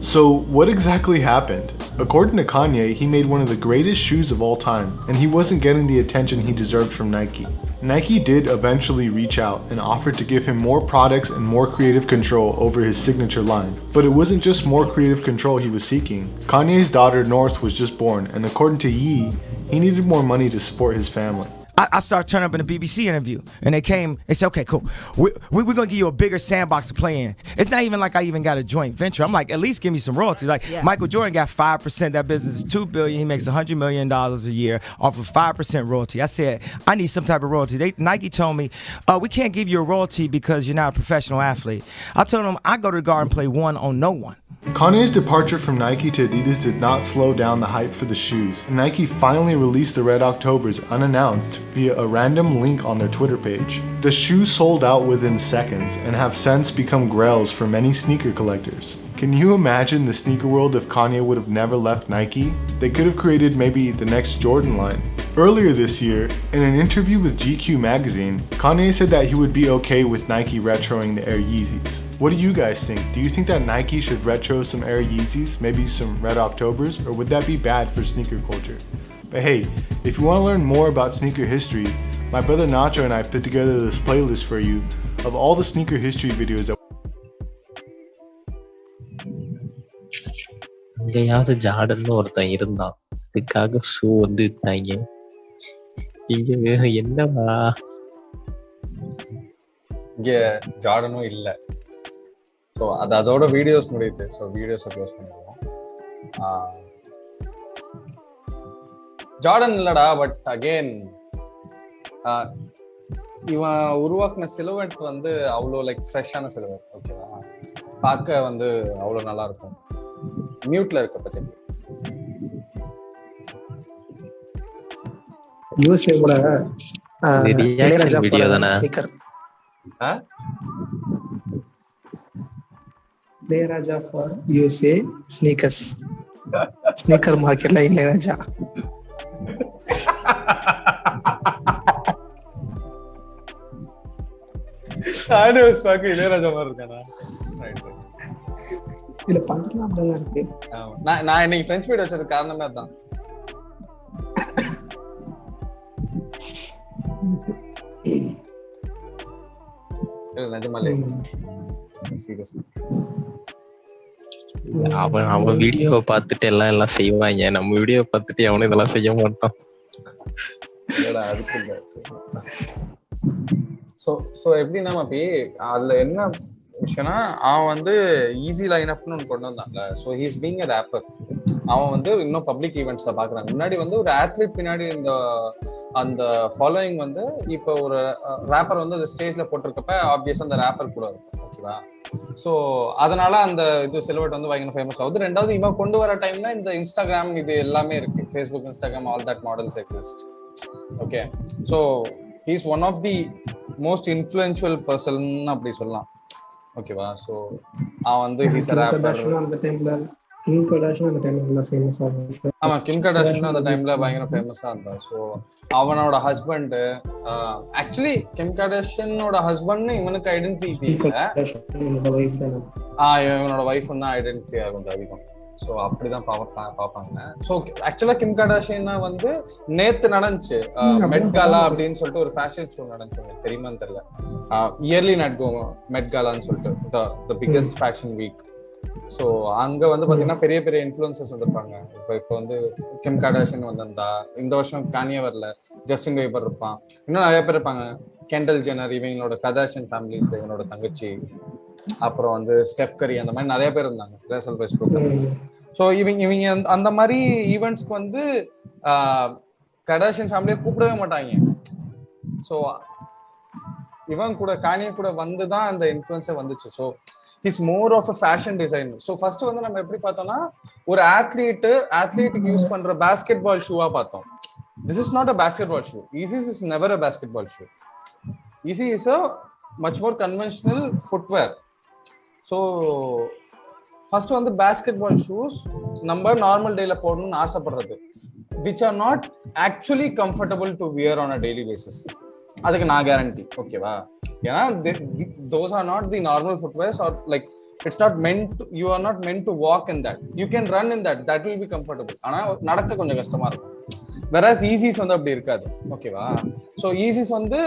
So what exactly happened? According to Kanye, he made one of the greatest shoes of all time, and he wasn't getting the attention he deserved from Nike. Nike did eventually reach out and offered to give him more products and more creative control over his signature line. But it wasn't just more creative control he was seeking. Kanye's daughter North was just born, and according to Ye, he needed more money to support his family. I started turning up in a BBC interview, and they said, okay, cool. We're going to give you a bigger sandbox to play in. It's not even like I even got a joint venture. I'm like, at least give me some royalty. Like, Michael Jordan got 5%. That business is $2 billion. He makes $100 million a year off of 5% royalty. I said, I need some type of royalty. Nike told me, we can't give you a royalty because you're not a professional athlete. I told them, I go to the Garden and play one on no one. Kanye's departure from Nike to Adidas did not slow down the hype for the shoes. Nike finally released the Red Octobers unannounced via a random link on their Twitter page. The shoes sold out within seconds and have since become grails for many sneaker collectors. Can you imagine the sneaker world if Kanye would have never left Nike? They could have created maybe the next Jordan line. Earlier this year, in an interview with GQ magazine, Kanye said that he would be okay with Nike retroing the Air Yeezys. What do you guys think? Do you think that Nike should retro some Air Yeezys, maybe some Red Octobers, or would that be bad for sneaker culture? But hey, if you want to learn more about sneaker history, my brother Nacho and I put together this playlist for you of all the sneaker history videos that எங்கேயாவது ஜார்டன்னு ஒருத்தன் இருந்தான், அதுக்காக shoe வந்து வித்தாங்க. இங்க என்னவா? இங்க ஜார்டனும் இல்லை. So அதோட வீடியோஸ் முடியுது. ஸோ வீடியோஸை க்ளோஸ் பண்ணிடுவோம். ஜார்டன் இல்லடா, பட் அகெயின் இவன் உருவாக்குன சிலுவெட் வந்து அவ்வளோ லைக் ஃப்ரெஷ்ஷான சிலுவெட். ஓகேவா, பார்க்க வந்து அவ்வளோ நல்லா இருக்கும். மியூட்ல இருக்க பட்சத்தில் யூஎஸ்ஏ கூட ரியாக்ஷன் வீடியோ தானே. Ilaiyaraaja for USA sneakers, sneaker மார்க்கெட்ல இளையராஜா. இளையராஜா மாதிரி இருக்கானா? இல்ல பண்றதுலாம் அப்படிதான் இருக்கு. நான் இன்னைக்கு ஃப்ரெஞ்ச் வீடியோ வச்சது காரணமே அதான். நிஜமாலே சீரியஸ்லி அவன் வீடியோவை பார்த்துட்டு எல்லாம் செய்வாங்க, நம்ம வீடியோ பார்த்துட்டு அவனும் இதெல்லாம் செய்ய மாட்டான். அதுக்கு இல்லை. ஸோ எப்படின்னா அதுல என்ன விஷயம்னா, அவன் வந்து ஈஸி லைன் அப்னு ஒன்று கொண்டு வந்தான்ல. So he's being a rapper. அவன் வந்து இன்னும் பப்ளிக் ஈவெண்ட்ஸ்ல பாக்குறாங்க. முன்னாடி வந்து ஒரு ஆத்லீட் பின்னாடி இந்த அந்த ஃபாலோயிங் வந்து இப்போ ஒரு ரேப்பர் வந்து அந்த ஸ்டேஜ்ல போட்டிருக்கப்ப ஆப்வியஸா அந்த ரேப்பர் கூட இருக்கும். ஓகேவா, ஸோ அதனால அந்த இது சிலுவெட் வந்து பயங்கர ஃபேமஸ் ஆகுது. ரெண்டாவது இவன் கொண்டு வர டைம்ல இந்த இன்ஸ்டாகிராம் இது எல்லாமே இருக்கு. Facebook, Instagram, all that models exist. Okay, so he's one of the most influential person அப்படி சொல்லலாம். ஓகேவா, ஸோ அவன் வந்து ஹீஸ் எ ரேப்பர். அந்த டைம்ல கிம் கர்டாஷியன் அந்த டைம்ல ஃபேமஸா இருந்தா. ஆமா, கிம் கர்டாஷியன் அந்த டைம்ல பயங்கர ஃபேமஸா இருந்தா. ஸோ அவனோட ஹஸ்பண்ட் ஆக்சுவலி கிம் கர்டாஷியனோட ஹஸ்பண்ட் இவனுக்கு ஐடென்டிட்டி இல்லை. இவனோட வைஃப் தான் ஐடென்டிட்டி கொஞ்சம் அதிகம். ஸோ அப்படிதான் பார்ப்பாங்க. ஸோ ஆக்சுவலா கிம் கர்டாஷியன் வந்து நேத்து நடந்துச்சு மெட் காலா அப்படின்னு சொல்லிட்டு ஒரு ஃபேஷன் ஷோ நடந்துச்சு. தெரியுமான்னு தெரியல. இயர்லி மெட் காலான்னு சொல்லிட்டு the biggest fashion week. So அங்க வந்து பாத்தீங்கன்னா பெரிய பெரிய இன்ஃப்ளூயன்சர்ஸ் வந்திருப்பாங்க. இப்போ வந்து கிம் கர்டாஷியன் வந்திருந்தா, இந்த வருஷம் கானியே வரல, ஜஸ்டின் பீபர் இருப்பான், இன்னும் நிறைய பேர் இருப்பாங்க. கெண்டல் ஜெனர், இவங்களோட கர்டாஷியன் ஃபேமிலிஸ்ல இவனோட தங்கச்சி, அப்புறம் வந்து ஸ்டெஃப் கரி, அந்த மாதிரி நிறைய பேர் இருந்தாங்க ரேசல் வெஸ்ட்ப்ரூக். ஸோ இவங்க அந்த மாதிரி ஈவெண்ட்ஸ்க்கு வந்து கர்டாஷியன் ஃபேமிலியை கூப்பிடவே மாட்டாங்க. ஸோ இவன் கூட கானியே கூட வந்து தான் அந்த இன்ஃப்ளூயன்ஸே வந்துச்சு. So he's more of a fashion designer. So first வந்து நம்ம எப்படி பார்த்தோம்னா, ஒரு ஆத்லீட்டுக்கு யூஸ் பண்ற பாஸ்கெட் பால் ஷூவா பார்த்தோம். This is not a basketball shoe. Yeezys is never a basketball shoe. Yeezy is a much more conventional footwear. So first வந்து basketball shoes நம்ம normal டேல போடணும்னு ஆசைப்படுறது, which are not actually comfortable to wear on a daily basis. அதுக்கு நான் guarantee. ஓகேவா? ஏன்னா those are not the normal footwears, or like it's not meant to, you are not meant to walk in that. You can run in that, that will be comfortable. ஆனா நடக்க கொஞ்சம் கஷ்டமா இருக்கும். whereas ஈஸிஸ் வந்து அப்படி இருக்காது. ஓகேவா? ஸோ ஈஸிஸ் வந்து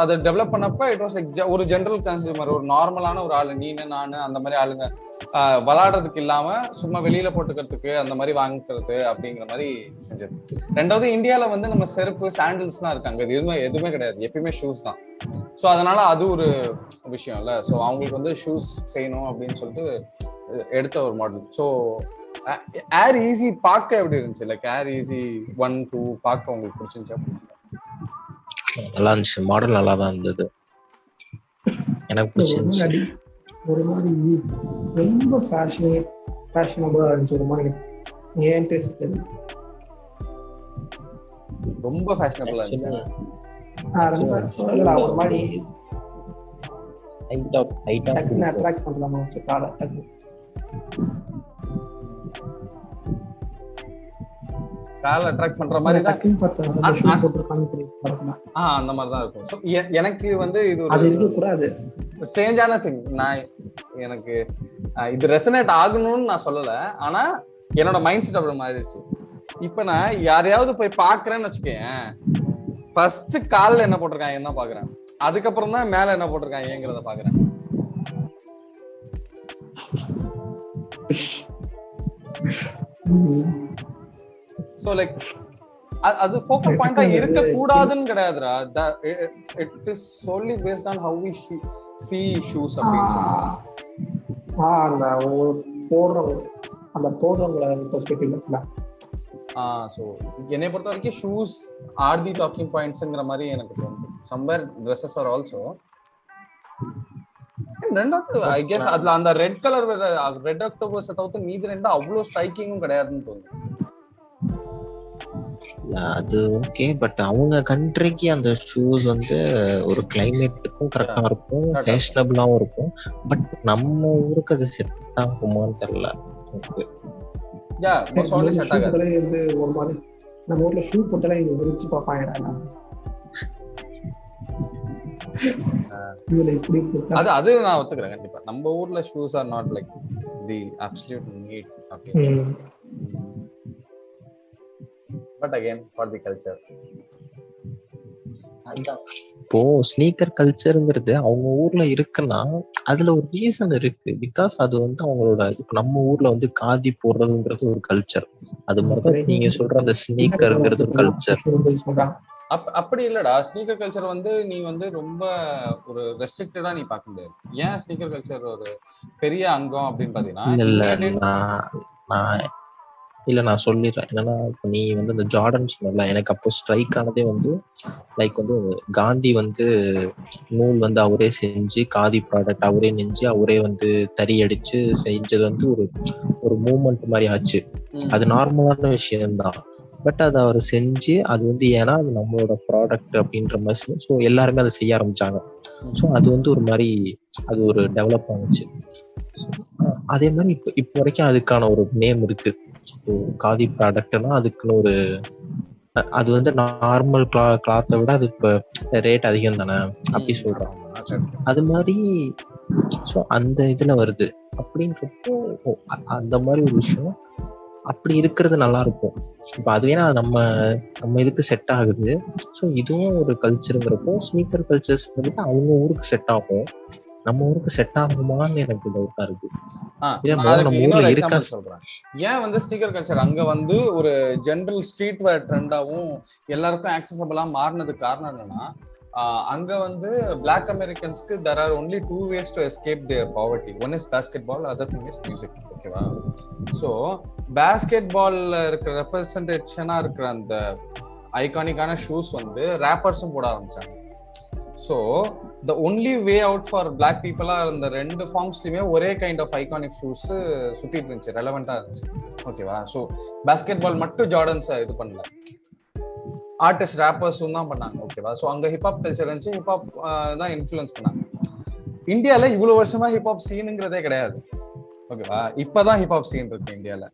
அதை டெவலப் பண்ணப்ப இட் வாஸ் லைக் ஒரு ஜென்ரல் கன்சியூமர், ஒரு நார்மலான ஒரு ஆளு, நீனு நானு அந்த மாதிரி ஆளுங்க விளையாடுறதுக்கு இல்லாம சும்மா வெளியில போட்டுக்கிறதுக்கு அந்த மாதிரி வாங்கிக்கிறது அப்படிங்கிற மாதிரி செஞ்சது. ரெண்டாவது இந்தியால வந்து நம்ம செருப்பு சாண்டில்ஸ் தான் இருக்காங்க, இது எதுவுமே கிடையாது, எப்பயுமே ஷூஸ் தான். ஸோ அதனால அது ஒரு விஷயம் இல்லை. ஸோ அவங்களுக்கு வந்து ஷூஸ் செய்யணும் அப்படின்னு சொல்லிட்டு எடுத்த ஒரு மாடல். ஸோ ஏர் ஈஸி பார்க்க எப்படி இருந்துச்சு? லைக் ஏர் ஈஸி 1, 2 பார்க்க உங்களுக்கு பிடிச்சிருந்துச்சா? நல்லா இருந்துச்சு, மாடல் நல்லா தான் இருந்தது, எனக்கு பிடிச்சிருந்துச்சு. ஒரு மாதிரி ரொம்ப ஃபேஷனபிளா இருந்துச்சு, ஒரு மாதிரி ஏன் டேஸ்ட் ரொம்ப ஃபேஷனபிளா இருந்துச்சு. ரொம்ப ஒரு மாதிரி டக்குன்னு அட்ராக்ட் பண்ணலாமா காலை டக்கு கால் அட்ராக்ட் பண்ற மாதிரி தான் அந்த மாதிரி தான் இருக்கும். ஸோ எனக்கு வந்து இது ஒரு ஸ்ட்ரேஞ்சான திங். நான் எனக்கு இது ரெசனேட் ஆகணும்னு நான் சொல்லல, ஆனா என்னோட மைண்ட் செட் அப்படி மாறிடுச்சு. இப்ப நான் யாரையாவது போய் பாக்குறேன்னு வச்சுக்கேன், ஃபர்ஸ்ட் கால்ல என்ன போட்டிருக்காங்க என்ன பாக்குறேன், அதுக்கப்புறம் தான் மேல என்ன போட்டிருக்காங்க ஏங்கிறத பாக்குறேன். So like அது ஃபோக்கஸ் பாயிண்டா இருக்க கூடாதுன்னு கிடையாதுடா. It is solely based on how we see shoes அப்படின்னு சொல்லுவாங்க. அந்த போடுறவங்களோட பெர்ஸ்பெக்டிவ்ல இருக்குல. ஸோ என்னை பொறுத்த வரைக்கும் ஷூஸ் ஆர் தி டாக்கிங் பாயிண்ட்ஸ்ங்கிற மாதிரி எனக்கு தோணுது. Somewhere dresses are also. ரெண்டாவது ஐ கெஸ் அதுல அந்த ரெட் கலர் ரெட் அக்டோபர்ஸ் தவிர்த்து மீதி ரெண்டும் அவ்வளோ ஸ்ட்ரைக்கிங்கும் கிடையாதுன்னு தோணுது. அது ஓகே, பட் அவங்க கண்ட்ரிக்கு அந்த ஷூஸ் வந்து ஒரு கிளைமேட்டுக்கும் கரெக்டா இருக்கும், ஃபேஷனபிளாவும் இருக்கும். பட் நம்ம ஊருக்கு அது செட் ஆகுமான்னு தெரியல. நம்ம ஊர்ல ஷூ போட்டாலே விரிச்சு பார்ப்பாங்க. அது நான் ஒத்துக்கிறேன் கண்டிப்பா. நம்ம ஊர்ல shoes are not like the absolute need அப்படின்னு. But again for the culture. இப்போ ஸ்னீக்கர் கல்ச்சருங்கிறது அவங்க ஊர்ல இருக்குன்னா அதுல ஒரு ரீசன் இருக்கு. பிகாஸ் அது வந்து அவங்களோட, இப்ப நம்ம ஊர்ல வந்து காதி போடுறதுங்கிறது ஒரு கல்ச்சர், அது மாதிரிதான் நீங்க சொல்ற அந்த ஸ்னீக்கர்ங்கிறது ஒரு கல்ச்சர். அப்படி இல்லடா, ஸ்னீக்கர் கல்ச்சர் வந்து நீ வந்து ரொம்ப ஒரு ரெஸ்ட்ரிக்டடா நீ பார்க்க முடியாது. ஏன் ஸ்னீக்கர் கல்ச்சர் ஒரு பெரிய அங்கம் அப்படின்னு பாத்தீங்கன்னா, நான் சொல்லிடுறேன் என்னன்னா, இப்போ நீ வந்து அந்த ஜார்டன் சொன்னல, எனக்கு அப்போ ஸ்ட்ரைக் ஆனதே வந்து லைக் வந்து காந்தி வந்து நூல் வந்து அவரே செஞ்சு, காதி ப்ராடக்ட் அவரே நெஞ்சு, அவரே வந்து தறி அடிச்சு செஞ்சது வந்து ஒரு மூமெண்ட் மாதிரி ஆச்சு. அது நார்மலான விஷயம்தான். பட் அதை அவர் செஞ்சு அது வந்து ஏன்னா அது நம்மளோட ப்ராடக்ட் அப்படின்ற மாதிரி, ஸோ எல்லாருமே அதை செய்ய ஆரம்பிச்சாங்க. ஸோ அது வந்து ஒரு மாதிரி அது ஒரு டெவலப் ஆனிச்சு. அதே மாதிரி இப்போ வரைக்கும் அதுக்கான ஒரு நேம் இருக்கு. காதி ப்ராடக்ட்னா அதுக்குன்னு ஒரு, அது வந்து நார்மல் கிளாத்தை விட அது இப்போ ரேட் அதிகம் தானே அப்படி சொல்றாங்க. அது மாதிரி ஸோ அந்த இதுல வருது அப்படின்றப்போ அந்த மாதிரி ஒரு விஷயம் அப்படி இருக்கிறது நல்லா இருக்கும். இப்போ அது வேணா நம்ம இதுக்கு செட் ஆகுது. ஸோ இதுவும் ஒரு கல்ச்சருங்கிறப்போ ஸ்னீக்கர் கல்ச்சர்ஸ் அவங்க ஊருக்கு செட் ஆகும், நம்ம ஊருக்கு செட் ஆகுமான்னு எனக்கு டவுட்டா இருக்கு. சொல்றேன் ஏன் வந்து ஸ்னீக்கர் கல்ச்சர் அங்க வந்து ஒரு ஜெனரல் ஸ்ட்ரீட் வேர் ட்ரெண்டாவும் எல்லாருக்கும் ஆக்சசபிளா மாறினதுக்கு காரணம் என்னன்னா, அங்க வந்து black அமெரிக்கன்ஸ்க்கு there are only 2 ways to escape their poverty. One is basketball, other thing is music. ஓகேவா? ஸோ பாஸ்கெட்பால்ல இருக்கிற ரெப்ரசன்டேஷனா இருக்கிற அந்த ஐகானிக்கான ஷூஸ் வந்து ரேப்பர்ஸும் போட ஆரம்பிச்சாங்க. So the only way out for black பீப்புளா இந்த ரெண்டு ஃபார்ம்ஸ்லயுமே ஒரே கைண்ட் ஆஃப் ஐகானிக் ஷூஸ் சுத்திட்டு இருந்துச்சு, ரெலவெண்டா இருந்துச்சு. ஓகேவா? ஸோ பாஸ்கெட்பால் மட்டும் ஜார்டன்ஸை இது பண்ணல. ஆர்டிஸ்ட் ரேப்பர்ஸும் தான் பண்ணாங்க. ஓகேவா? ஸோ அங்க ஹிப்ஹாப் கல்ச்சர் இருந்துச்சு, ஹிப்ஹாப் தான் இன்ஃப்ளூயன்ஸ் பண்ணாங்க. இந்தியால இவ்வளவு வருஷமா ஹிப்ஹாப் சீனுங்கிறதே கிடையாது. ஓகேவா? இப்பதான் ஹிப்ஹாப் சீன் இருக்கு இந்தியால.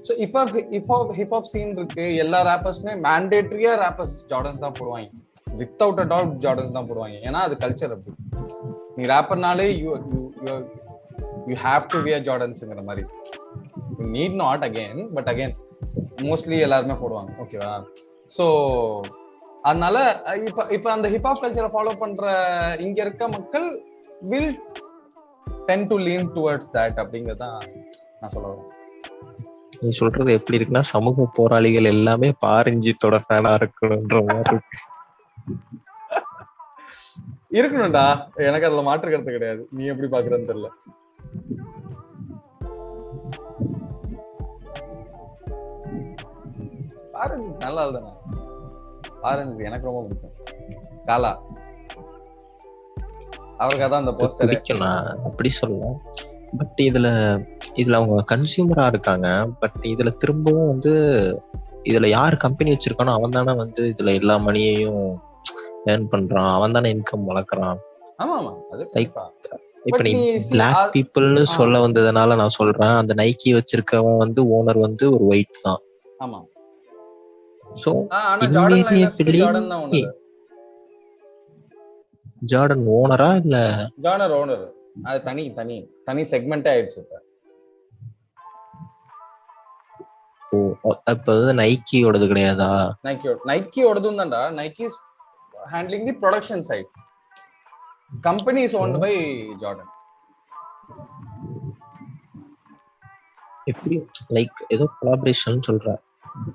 ஸோ ஹிப்ஹாப் சீன் இருக்கு. எல்லா ரேப்பர்ஸுமே மேண்டேட்டரியா ரேப்பர்ஸ் ஜார்டன்ஸ் தான் போடுவாங்க. வித்தவுட் அ டவுட் ஜார்டன்ஸ் தான் போடுவாங்க. ஏன்னா அது கல்ச்சர் அப்படி. நீ ரேப்பர்னாலே யூ ஹேவ் டு வியர் ஜார்டன்ஸ்ங்கிற மாதிரி. Need not again, but again mostly எல்லாருமே போடுவாங்க. ஓகேவா? ஸோ அதனால இப்ப அந்த ஹிப்ஹாப் கல்ச்சரை ஃபாலோ பண்ற இங்க இருக்க மக்கள் will tend to lean towards that அப்படிங்கறத நான் சொல்ல வரேன். நீ சொல்றது எப்படி இருக்குன்னா, சமூக போராளிகள் எல்லாமே பாரஞ்சித்தோட ஃபேனா இருக்கணும்ன்ற மாதிரி இருக்கணும்டா. எனக்கு அதுல மாற்று கருத்து கிடையாது. நீ எப்படி பாக்குறன்னு தெரியல. பாரஞ்சி நல்லா தானே. பாரஞ்சி எனக்கு ரொம்ப பிடிக்கும். காலா அவருக்கு அதான் அந்த போஸ்டர் பிடிக்கும். நான் அப்படி சொல்லலாம். பட் இதுல அவங்க கன்சியூமரா இருக்காங்க. பட் இதுல திரும்பவும் வந்து இதுல யார் கம்பெனி வச்சிருக்கானோ அவன் தானே வந்து இதுல எல்லா மணியையும் ஏர்ன் பண்றான். அவன் தானே இன்கம் வளர்க்குறான். ஆமா ஆமா, அது இப்ப நீ பிளாக் பீப்புள்னு சொல்ல வந்ததுனால நான் சொல்றேன், அந்த நைக்கி வச்சிருக்கவன் வந்து ஓனர் வந்து ஒரு ஒயிட் தான். ஆமா. சோ ஜார்டன் ஓனரா இல்ல ஜார்டன் ஓனர்? அது தனி செக்மெண்டே ஆயிடுச்சு இப்ப. அப்ப நைக்கியோடது கிடையாதா? நைக்கியோடதும் தான்டா. Nike is handling the production side. Company is owned by Jordan. எப்படி லைக் ஏதோ கொலாபரேஷன் சொல்ற?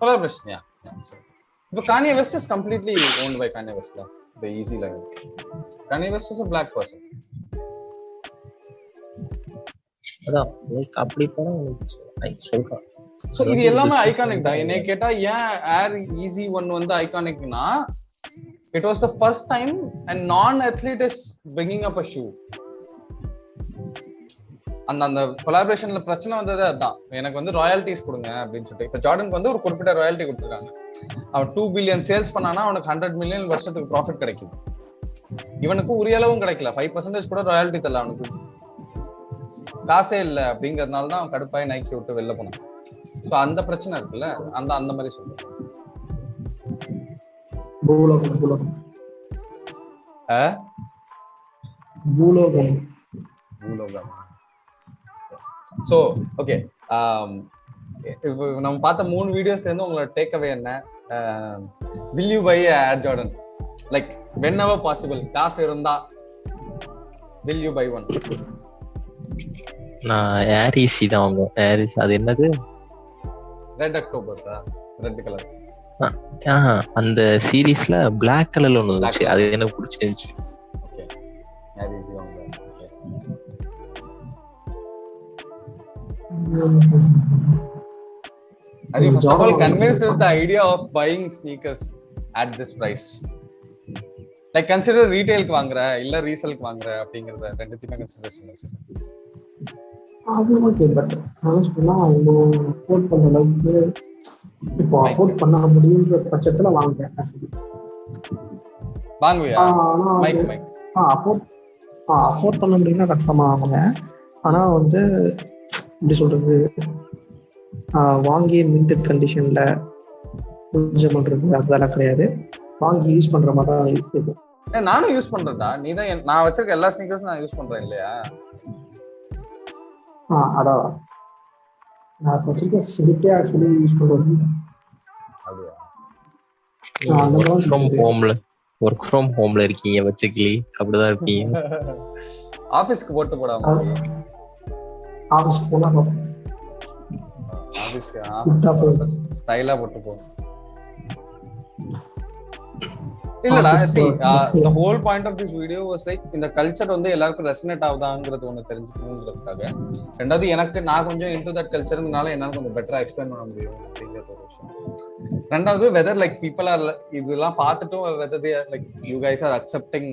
Collaboration yeah. இப்போ Kanye West is completely owned by Kanye West, the easy level. Kanye West is a black person. அதான் like அப்படி போனா like சொல்றேன். So இது எல்லாமே ஐகானிக் தான். என்னை கேட்டா ஏன் ஏர் ஈஸி ஒன் வந்து ஐகானிக்னா, it was the first time a non-athlete is bringing up a shoe. அந்த கொலாபரேஷன்ல பிரச்சனை வந்ததே அதான். எனக்கு வந்து ராயல்டிஸ் கொடுங்க அப்படின்னு சொல்லிட்டு. இப்ப ஜார்டனுக்கு வந்து ஒரு குறிப்பிட்ட ராயல்டி கொடுத்துருக்காங்க. அவன் 2 பில்லியன் சேல்ஸ் பண்ணானா அவனுக்கு 100 மில்லியன் வருஷத்துக்கு ப்ராஃபிட் கிடைக்கும். இவனுக்கு உரிய அளவும் கிடைக்கல. 5% கூட ராயல்டி தரல. அவனுக்கு காசே இல்லை அப்படிங்கறதுனால தான் அவன் கடுப்பாய் நைக்கி விட்டு வெளில போனான். ஸோ அந்த பிரச்சனை இருக்குல்ல, அந்த மாதிரி சொல்றேன். ஸோ ஓகே, இப்போ நம்ம பார்த்த 3 வீடியோஸ்ல இருந்து உங்களோட டேக் அவே என்ன? will you buy air Jordan like whenever possible? காசு இருந்தா will you buy one? நான் ஏரிசி தான் வாங்குவேன். ஏரிசி அது என்னது? ரெட் அக்டோபர்ஸா? Red colour. அந்த சீரீஸ்ல பிளாக் கலர்ல ஒன்று இருந்துச்சு, அது எனக்கு பிடிச்சிருந்துச்சு. ஓகே, ஏரிசி வாங்குவேன். Okay. Are you first of all convinced with the idea of buying sneakers at this price? Like consider retailக்கு வாங்குற இல்ல ரீசேல்க்கு வாங்குற அப்படிங்கறத ரெண்டுத்தையுமே கன்சிடரேஷன் வச்சு. ஓகே, பட் நான் சொன்னா அவங்க அஃபோர்ட் பண்ண அளவுக்கு இப்போ அஃபோர்ட் பண்ண முடியுன்ற பட்சத்துல வாங்குவேன். வாங்குவியா? மைக் அஃபோர்ட் பண்ண முடியும்னா கன்ஃபார்மா வாங்குவேன். ஆனா வந்து எப்படி சொல்றது, வாங்கி மின்டட் கண்டிஷன்ல யூஸ் பண்றது அதெல்லாம் கிடையாது. வாங்கி யூஸ் பண்ற மாதிரி தான் இருக்குது. நானும் யூஸ் பண்றேன்டா. நீ தான் நான் வச்சிருக்க எல்லா ஸ்னீக்கர்ஸும் நான் யூஸ் பண்றேன் இல்லையா? அதான் நான் வச்சிருக்க சிலிப்பே ஆக்சுவலி யூஸ் பண்றது. ஒர்க் ஃப்ரம் ஹோம்ல இருக்கீங்க வச்சுக்கலி, அப்படிதான் இருப்பீங்க. ஆபீஸ்க்கு போட்டு போடாம ஆபீஸ் போனா ஸ்டைலா போட்டு போ. இல்லடா, see the whole point of this video was like இந்த கல்ச்சர் வந்து எல்லாருக்கும் ரெசனேட் ஆகுதாங்கிறது ஒன்று தெரிஞ்சுக்கணுங்கிறதுக்காக. ரெண்டாவது எனக்கு நான் கொஞ்சம் இன்டு தட் கல்ச்சர்னால என்னால் கொஞ்சம் பெட்டரா எக்ஸ்பிளைன் பண்ண முடியும் அப்படிங்கிறது ஒரு விஷயம். ரெண்டாவது வெதர் லைக் பீப்புள் ஆர் இதெல்லாம் பார்த்துட்டும் whether they like you guys are accepting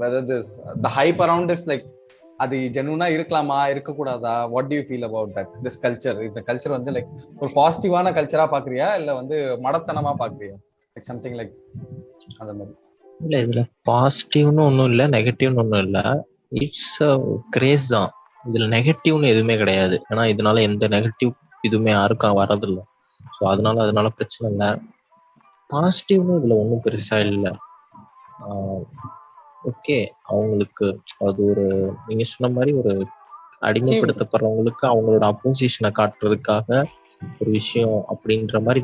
whether this the hype around is like அது ஜென்யூனா இருக்கலாமா இருக்கக்கூடாதா? What do you feel about that this culture? இந்த கல்ச்சர் வந்து லைக் ஒரு பாசிட்டிவான கல்ச்சரா பாக்குறியா இல்ல வந்து மடத்தனமா பாக்குறியா? லைக் சம்திங் லைக் அந்த மாதிரி. இல்லை இதுல பாசிட்டிவ்னு ஒன்றும் இல்லை, நெகட்டிவ்னு ஒன்றும் இல்லை. இட்ஸ் அ கிரேஸ் தான். இதுல நெகட்டிவ்னு எதுவுமே கிடையாது. ஏன்னா இதனால எந்த நெகட்டிவ் இதுவுமே யாருக்கும் வரதில்லை. ஸோ அதனால பிரச்சனை இல்லை. பாசிட்டிவ்னு இதுல ஒன்றும் பெருசா இல்லை. ஓகே, அவங்களுக்கு அது ஒரு நீங்க சொன்ன மாதிரி ஒரு அடிமைப்படுத்தப்படுறவங்களுக்கு அவங்களோட அப்போசிஷனை காட்டுறதுக்காக ஒரு விஷயம் அப்படின்ற மாதிரி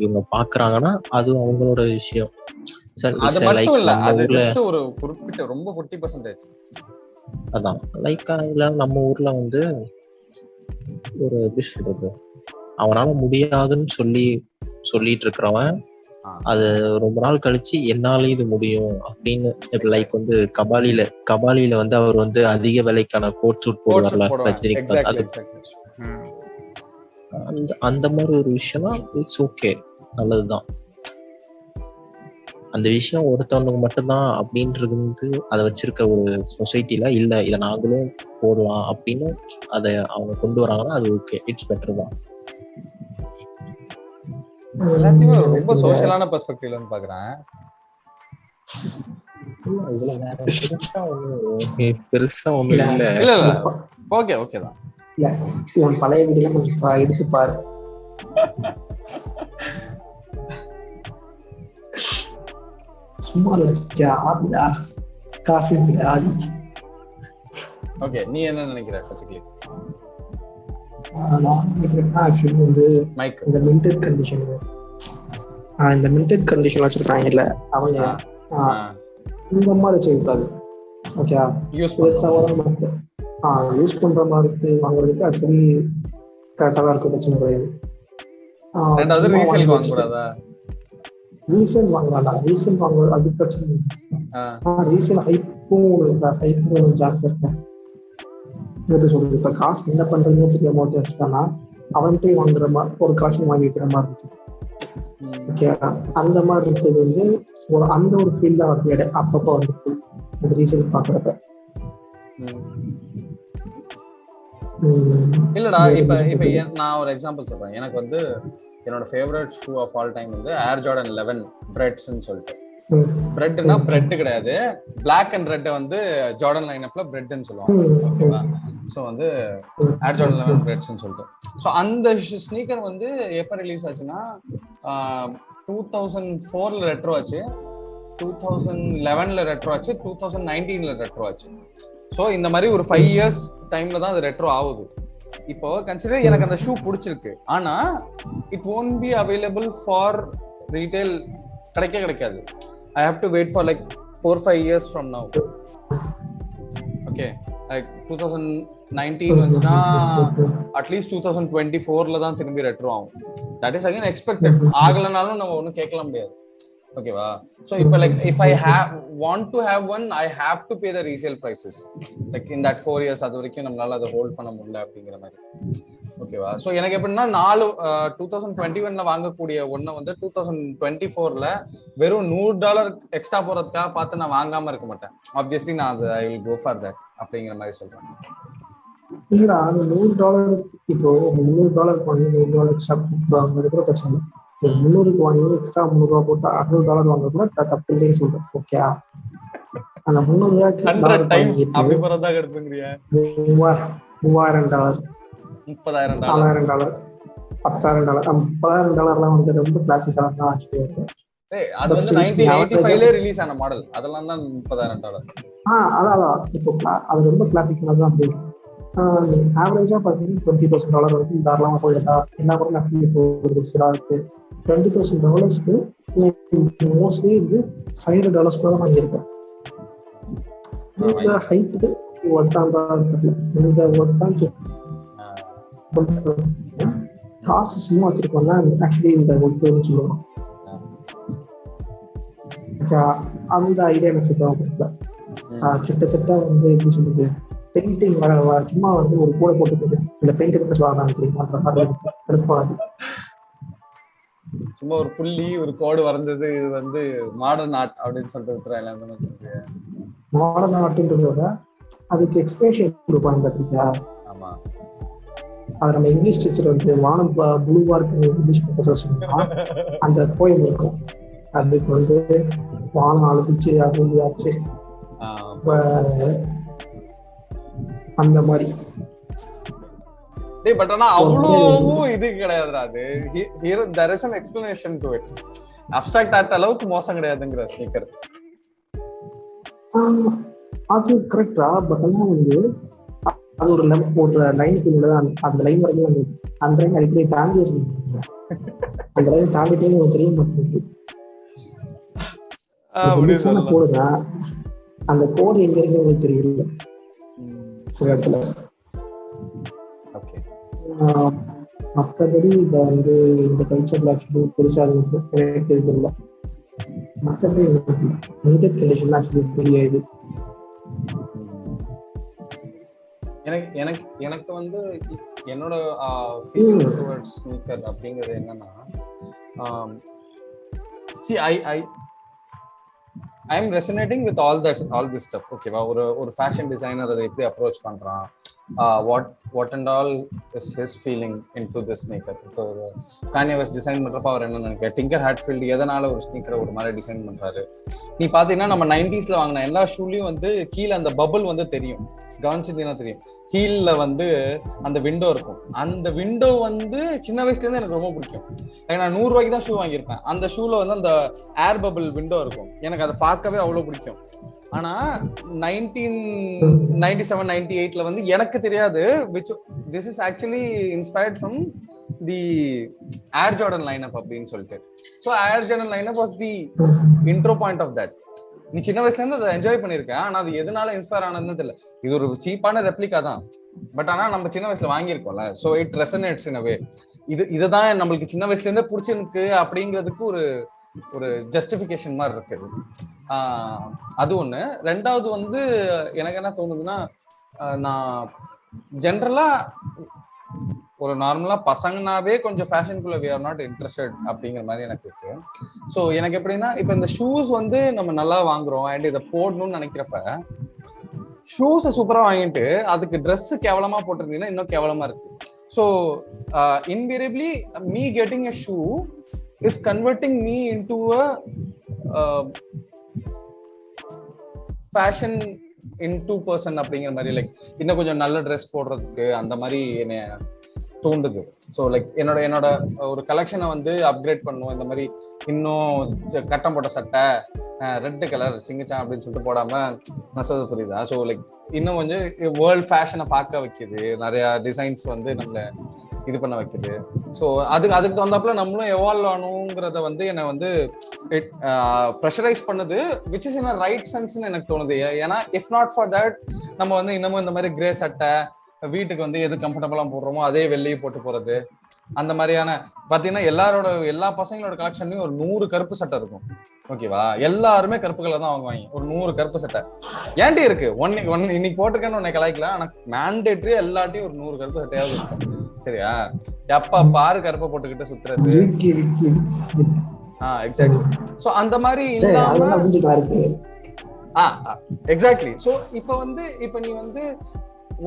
இவங்க பாக்குறாங்கன்னா அது அவங்களோட விஷயம். அது மட்டும் இல்ல, அது ஜஸ்ட் ஒரு குறிப்பிட்ட ரொம்ப 40%. அதான் லைக் இல்ல நம்ம ஊர்ல வந்து ஒரு எப்படி சொல்றது, அவனால முடியாதுன்னு சொல்லிட்டு இருக்கிறவன் அது ரொம்ப நாள் கழிச்சு என்னால இது முடியும் அப்படின்னு, லைக் வந்து கபாலியில வந்து அவர் வந்து அதிக விலைக்கான கோட் சூட் போடுவார்ல ரஜினிகாந்த், அந்த மாதிரி ஒரு விஷயம்னா இட்ஸ் ஓகே, நல்லதுதான். அந்த விஷயம் ஒருத்தவனுக்கு மட்டும்தான் அப்படின்றது வந்து அதை வச்சிருக்க ஒரு சொசைட்டில இல்ல இதை நாங்களும் போடலாம் அப்படின்னு அதை அவங்க கொண்டு வராங்கன்னா அது ஓகே, இட்ஸ் பெட்டர் தான். எல்லாத்தையுமே ரொம்ப சோஷியலான பெர்ஸ்பெக்டிவ்ல இருந்து பாக்குறேன். பெருசா ஒண்ணு இல்ல. இல்ல ஓகே ஓகே தான். இல்ல இவன் பழைய வீடியோ கொஞ்சம் எடுத்து பாரு. சும்மா இல்ல காசு ஆதி. ஓகே, நீ என்ன நினைக்கிற பச்சைக்கிளி? ஆக்சுவலி வந்து இந்த மின்டட் கண்டிஷன் வச்சிருக்காங்கல்ல அவங்க இந்த மாதிரி வச்சிருக்காது. ஓகே, யூஸ் பண்ற மாதிரி வாங்குறதுக்கு ஆக்சுவலி கரெக்டா தான் இருக்கும், பிரச்சனை கிடையாது. ரெண்டாவது ரீசேல் வாங்க கூடாதா? ரீசேல் வாங்கலாம், ரீசேல் வாங்குறது அது பிரச்சனை இல்லை. ரீசேல் ஹைப்பும் ஜாஸ்தி இருக்கேன். சொல்றது இப்ப காசு என்ன பண்றதுன்னு தெரியாம வச்சுட்டானா அவன் போய் வாங்குற மாதிரி ஒரு கலெக்ஷன் வாங்கி வைக்கிற மாதிரி இருக்கு. ஓகே, அந்த மாதிரி இருக்கிறது வந்து அந்த ஒரு ஃபீல் தான் வந்து அப்பப்போ வந்துருக்கு இந்த ரீசேல் பாக்குறப்ப. இல்லடா, இப்ப நான் ஒரு எக்ஸாம்பிள் சொல்றேன். எனக்கு வந்து என்னோட favourite shoe of all time வந்து ஏர் ஜார்டன் 11 பிரெட்ஸ்ன்னு சொல்லிட்டு. பிரெட்னா பிரெட் கிடையாது, பிளாக் அண்ட் ரெட் வந்து ஜார்டன் லைனப்ல பிரெட்னு சொல்லுவாங்க. ஓகேவா? ஸோ வந்து ஏர் ஜார்டன் 11 பிரெட்ஸ்ன்னு சொல்லிட்டு. ஸோ அந்த ஸ்னீக்கர் வந்து எப்போ ரிலீஸ் ஆச்சுன்னா 2004ல ரெட்ரோ ஆச்சு, 2011ல ரெட்ரோ ஆச்சு, 2019ல ரெட்ரோ ஆச்சு. ஸோ இந்த மாதிரி ஒரு 5 இயர்ஸ் டைம்ல தான் அது ரெட்ரோ ஆகுது. இப்போ கன்சிடர் எனக்கு அந்த ஷூ பிடிச்சிருக்கு, ஆனா it won't be available for retail, கிடைக்காது. I have to wait for like 4-5 years from now. Okay, like 2019 வந்துச்சுன்னா அட்லீஸ்ட் 2024ல தான் திரும்பி ரெட்ரோ ஆகும். That is again expected. ஆகலனாலும் நம்ம ஒன்றும் கேட்கல முடியாது. ஓகேவா? ஸோ இப்போ like if I want to have one, I have to pay the resale prices. Like in that 4 years அது வரைக்கும் நம்மளால அதை ஹோல்ட் பண்ண முடியல அப்படிங்கிற மாதிரி. ஓகேவா? ஸோ எனக்கு எப்படின்னா 2021ல வாங்கக்கூடிய ஒன்றை வந்து 2024ல வெறும் $100 எக்ஸ்ட்ரா போறதுக்காக பார்த்து நான் வாங்காம இருக்க மாட்டேன். ஆப்வியஸ்லி நான் அது I will go for that அப்படிங்கிற மாதிரி சொல்றேன். இல்லடா, $100 இப்போ $300 வாங்கி $100 எக்ஸ்ட்ரா வாங்குறது கூட பிரச்சனை இல்லை. 300க்கு வாங்கி எக்ஸ்ட்ரா $300 போட்டு $600 வாங்க கூட தப்பு இல்லைன்னு சொல்றேன். ஓகே, அந்த $300 $100 டைம்ஸ் அப்படி போறதா எடுப்பீங்கறியா? $3000 $4000 $10,000 வந்து ரொம்ப கிளாசிக்கலா தான் ஆச்சு. அது வந்து 1985ல ரிலீஸ் ஆன மாடல், அதெல்லாம் தான் $30,000. அதான் இப்போ அது ரொம்ப கிளாசிக்கலா தான் அப்படி. ஆவரேஜா பாத்தீங்கன்னா $20,000 வரைக்கும் தாராளமா போயிருந்தா என்ன கூட நம்பி போகுது. சிறாருக்கு $20,000 மோஸ்ட்லி வந்து $500 கூட தான் வாங்கியிருக்கேன். இந்த ஹைட்டு காசு சும்மா வச்சிருக்கோம்னா ஆக்சுவலி இந்த ஒருத்தர்னு சொல்லுவோம். அந்த ஐடியா எனக்கு தேவைப்படல. கிட்டத்தட்ட வந்து எப்படி சொல்றது, பெயிண்டிங் சும்மா வந்து ஒரு கூட போட்டு இந்த பெயிண்ட் சொல்லலாம் தெரியுமா, எடுப்பாது. சும்மா ஒரு புள்ளி ஒரு கோடு வரைஞ்சது, இது வந்து மாடர்ன் ஆர்ட் அப்படின்னு சொல்லிட்டு மாடர்ன் ஆர்ட்ன்றத விட அதுக்கு எக்ஸ்பிரஷன் கொடுப்பாங்க பாத்தீங்களா? ஆமா, அது நம்ம இங்கிலீஷ் டீச்சர் வந்து வானம் ப்ளூவா இருக்கு இங்கிலீஷ் ப்ரொஃபசர் சொன்னா அந்த போயம் இருக்கும். அதுக்கு வந்து வானம் அழுதுச்சு, அது இதாச்சு. அந்த மாதிரி. டேய் பட் ஆனா அவ்வளவும் இது கிடையாதுடா. அது here there is an explanation to it. Abstract art அளவுக்கு மோசம் கிடையாதுங்கற ஸ்னீக்கர். அது கரெக்டா. பட் ஆனா வந்து அது ஒரு லைனுக்கு அந்த லைன் வரைக்கும் வந்து அந்த லைன் அடிக்கடி தாண்டி இருக்கு. அந்த லைன் தாண்டிட்டே உங்களுக்கு தெரிய மாட்டேங்குது. கோடுங்க அந்த கோடு எங்க இருக்கு உங்களுக்கு தெரியல சில இடத்துல. மற்றபடி இத வந்து இந்த கல்ச்சர் ஆக்சுவலி பெருசா எனக்கு தெரியல. மற்றபடி மெயின்டைன் கண்டிஷன் ஆக்சுவலி தெரியாது. எனக்கு வந்து என்னோட ஃபீலிங் டுவர்ட்ஸ் ஸ்னீக்கர் அப்படிங்கிறது என்னன்னா, see I am resonating with all this stuff. ஓகேவா, ஒரு ஃபேஷன் டிசைனர் அதை எப்படி அப்ரோச் பண்றான், what and all is his feeling into this sneaker. இப்போ Kanye West டிசைன் பண்றப்ப அவர் என்ன நினைக்கிறார், டிங்கர் ஹாட்ஃபீல்ட் எதனால ஒரு ஸ்னீக்கரை ஒரு மாதிரி டிசைன் பண்றாரு. நீ பாத்தீங்கன்னா நம்ம 90s வாங்கின எல்லா ஷூலையும் வந்து கீழே அந்த பபிள் வந்து தெரியும், கவனிச்சதுன்னா தெரியும். ஹீல்ல வந்து அந்த விண்டோ இருக்கும். அந்த விண்டோ வந்து சின்ன வயசுல இருந்து எனக்கு ரொம்ப பிடிக்கும். நான் 100 ரூபாய்க்கு தான் ஷூ வாங்கியிருப்பேன். அந்த ஷூல வந்து அந்த ஏர் பபிள் விண்டோ இருக்கும். எனக்கு அதை பார்க்கவே அவ்வளவு பிடிக்கும். ஆனா 1997 98ல வந்து எனக்கு தெரியாது this is actually inspired from the Air Jordan lineup அப்படின்னு சொல்லிட்டு. So Air Jordan lineup was the intro point of that. நீ சின்ன வயசுல இருந்து அதை என்ஜாய் பண்ணிருக்கேன். ஆனா அது எதனால இன்ஸ்பயர் ஆனதுன்னு தெரியல. இது ஒரு சீப்பான ரெப்ளிகா தான், பட் ஆனா நம்ம சின்ன வயசுல வாங்கியிருக்கோம்ல. ஸோ இட் ரெசனேட்ஸ் இன் அ வே. இதுதான் நம்மளுக்கு சின்ன வயசுல இருந்தே பிடிச்சிருக்கு அப்படிங்கிறதுக்கு ஒரு ஜஸ்டிஃபிகேஷன் மாதிரி இருக்குது. அது ஒண்ணு. ரெண்டாவது வந்து எனக்கு என்ன தோணுதுன்னா, நான் ஜென்ரலா ஒரு நார்மலா பசங்கனாவே கொஞ்சம் ஃபேஷனுக்குள்ள we are not interested அப்படிங்கிற மாதிரி எனக்கு இருக்கு. ஸோ எனக்கு எப்படின்னா, இப்போ இந்த ஷூஸ் வந்து நம்ம நல்லா வாங்குறோம் அண்ட் இதை போடணும்னு நினைக்கிறப்ப ஷூஸை சூப்பரா வாங்கிட்டு அதுக்கு ட்ரெஸ் கேவலமா போட்டிருந்தீங்கன்னா இன்னும் கேவலமா இருக்கு. So invariably me getting a shoe is converting me into a fashion into person அப்படிங்கிற மாதிரி. லைக் இன்னும் கொஞ்சம் நல்ல ட்ரெஸ் போடுறதுக்கு அந்த மாதிரி என்ன தூண்டுது. ஸோ லைக் என்னோட ஒரு கலெக்ஷனை வந்து அப்கிரேட் பண்ணுவோம். இந்த மாதிரி இன்னும் கட்டம் போட்ட சட்டை, ரெட் கலர் சிங்கச்சான் அப்படின்னு சொல்லிட்டு போடாம நான் சொல்றது புரியுதா? ஸோ லைக் இன்னும் கொஞ்சம் வேர்ல்ட் ஃபேஷனை பார்க்க வைக்குது, நிறைய டிசைன்ஸ் வந்து நம்மளை இது பண்ண வைக்குது. ஸோ அதுக்கு தகுந்தாப்புல நம்மளும் எவால்வ் ஆகணுங்கிறத வந்து என்னை வந்து ப்ரெஷரைஸ் பண்ணுது, which is in a right சென்ஸ்னு எனக்கு தோணுது. ஏன்னா இஃப் நாட் ஃபார் தட் நம்ம வந்து இன்னமும் இந்த மாதிரி கிரே சட்டை, வீட்டுக்கு வந்து எது கம்ஃபர்டபுளா போடுறோமோ அதே வெள்ளையை போட்டு போறது, அந்த மாதிரியான பாத்தீங்கன்னா எல்லா பசங்களோட கலெக்ஷன்லயும் ஒரு 100 கருப்பு சட்டை இருக்கும். ஓகேவா, எல்லாருமே கருப்பு கலர் தான் வாங்குவாங்க. ஒரு 100 கருப்பு சட்டை ஏன்டி இருக்கு. இன்னைக்கு போட்டிருக்கேன்னு உன்னை கலாய்க்கலாம், ஆனா மேண்டேட்டரி எல்லாட்டையும் ஒரு 100 கருப்பு சட்டையாவது இருக்கும். சரியா, எப்ப பாரு கருப்பை போட்டுக்கிட்டு சுத்துறது. எக்ஸாக்ட்லி. சோ அந்த மாதிரி இல்லாம எக்ஸாக்ட்லி. சோ இப்ப நீ வந்து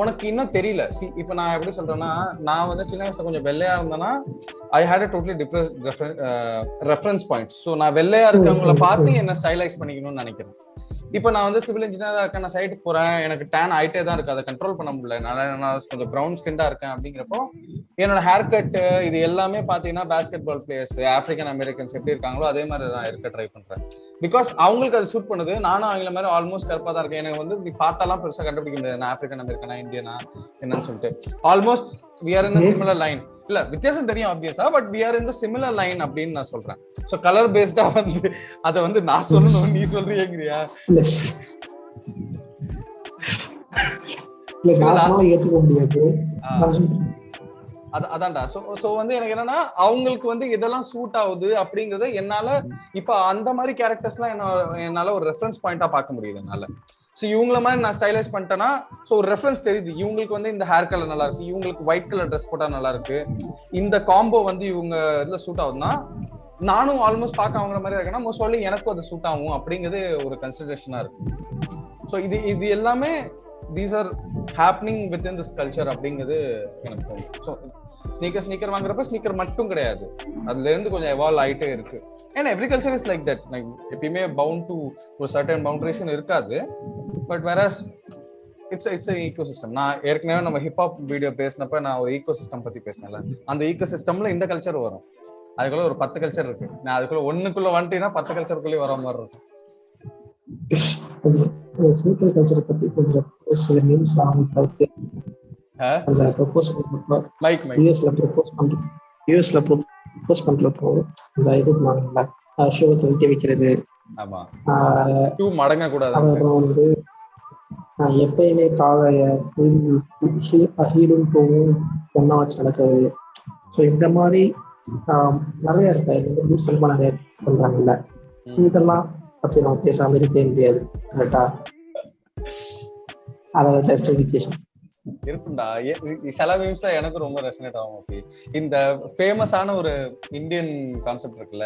உனக்கு இன்னும் தெரியல. இப்ப நான் எப்படி சொல்றேன்னா, நான் வந்து சின்ன வயசுல கொஞ்சம் வெள்ளையா இருந்தேன்னா I had a totally different reference points. So நான் வெள்ளையா இருக்கவங்களை பார்த்து என்ன ஸ்டைலைஸ் பண்ணிக்கணும்னு நினைக்கிறேன். இப்போ நான் வந்து சிவில் இன்ஜினியரா இருக்கேன், நான் சைட்டுக்கு போறேன், எனக்கு டேன் ஆயிட்டே தான் இருக்கு, அதை கண்ட்ரோல் பண்ண முடியல, நான் கொஞ்சம் ப்ரௌன் ஸ்கின்டா இருக்கேன். அப்படிங்கிறப்போ என்னோட ஹேர் கட் இது எல்லாமே பாத்தீங்கன்னா basketball players, African Americans எப்படி இருக்காங்களோ அதே மாதிரி நான் இருக்க ட்ரை பண்றேன். பிகாஸ் அவங்களுக்கு அது சூட் பண்ணுது. நானும் அவங்கள மாதிரி ஆல்மோஸ்ட் கருப்பா தான் இருக்கேன். எனக்கு வந்து நீ பார்த்தாலாம் பெருசா கண்டுபிடிக்க முடியாது நான் ஆப்பிரிக்கன் அமெரிக்கனா இந்தியனா என்னன்னு சொல்லிட்டு. Almost we are in a similar line. இல்ல வித்தியாசம் தெரியும் ஆப்வியஸா, but we are in the similar line அப்படின்னு நான் சொல்றேன். சோ கலர் பேஸ்டா வந்து அத வந்து நான் சொல்லணும், நீ சொல்றீங்கறியா? இல்ல நார்மலா ஏத்துக்க முடியாது. அதான்டா. சோ வந்து எனக்கு என்னன்னா, அவங்களுக்கு வந்து இதெல்லாம் சூட் ஆகுது அப்படிங்கறத என்னால இப்ப அந்த மாதிரி கேரக்டர்ஸ்லாம் என்னால ஒரு ரெஃபரன்ஸ் பாயிண்டா பார்க்க முடியுது என்னால. ஸோ இவங்கள மாதிரி நான் ஸ்டைலைஸ் பண்ணிட்டேன்னா ஸோ ஒரு ரெஃபரன்ஸ் தெரியுது. இவங்களுக்கு வந்து இந்த ஹேர் கலர் நல்லா இருக்கு, இவங்களுக்கு ஒயிட் கலர் ட்ரெஸ் போட்டா நல்லா இருக்கு, இந்த காம்போ வந்து இவங்க இதுல சூட் ஆகுதுன்னா நானும் ஆல்மோஸ்ட் பார்க்க அவங்கள மாதிரி இருக்கேன்னா மோஸ்ட் ஆஃப்லி எனக்கும் அது சூட் ஆகும் அப்படிங்கிறது ஒரு கன்சிடரேஷனா இருக்கு. ஸோ இது எல்லாமே these are happening with in this culture அப்படிங்கிறது எனக்கு தோணும். ஸோ ஸ்னீக்கர் வாங்குறப்ப ஸ்னீக்கர் மட்டும் கிடையாது, அதுல இருந்து கொஞ்சம் எவால்வ் ஆகிட்டே இருக்கு. ஏன்னா every culture is like that. எப்பயுமே பவுண்ட் டு ஒரு சர்டன் பவுண்டரிஸ்ன்னு இருக்காது. But where's it's ecosystem. நான் ஏற்கனவே நம்ம ஹிப்ஹாப் வீடியோ பேசினப்ப நான் ஒரு ஈகோ சிஸ்டம் பத்தி பேசினேன்ல, அந்த ஈகோ சிஸ்டம்ல இந்த கல்ச்சர் வரும். அதுக்குள்ள ஒரு 10 கல்ச்சர் இருக்கு. நான் அதுக்குள்ள ஒண்ணுக்குள்ள வந்துட்டீங்கன்னா 10 கல்ச்சருக்குள்ளே வர மாதிரி இருக்கும். ஸ்னீக்கர் கல்ச்சரை பத்தி கொஞ்சம் சில மீம்ஸ் இருக்கு. அந்த ப்ரொபோஸ் யூஎஸ்ல ப்ரொபோஸ் பண்றப்போ இந்த இது ஷோ கழட்டி வைக்கிறது, மடங்க கூடாது. அப்புறம் வந்து எப்பயுமே காலைய ஹீரோன் போகும் பொண்ணா வச்சு நடக்கிறது. ஸோ இந்த மாதிரி நிறைய இருக்கு. நிறைய பண்றாங்கல்ல, இதெல்லாம் பத்தி நம்ம பேசாம இருக்கவே முடியாது. கரெக்டா? அதோட ஜஸ்டிஃபிகேஷன் இருக்குண்டா. சில மீம்ஸ்ல எனக்கு ரொம்ப ரெசனேட் ஆகும். ஓகே, இந்த ஃபேமஸான ஒரு இந்தியன் கான்செப்ட் இருக்குல்ல,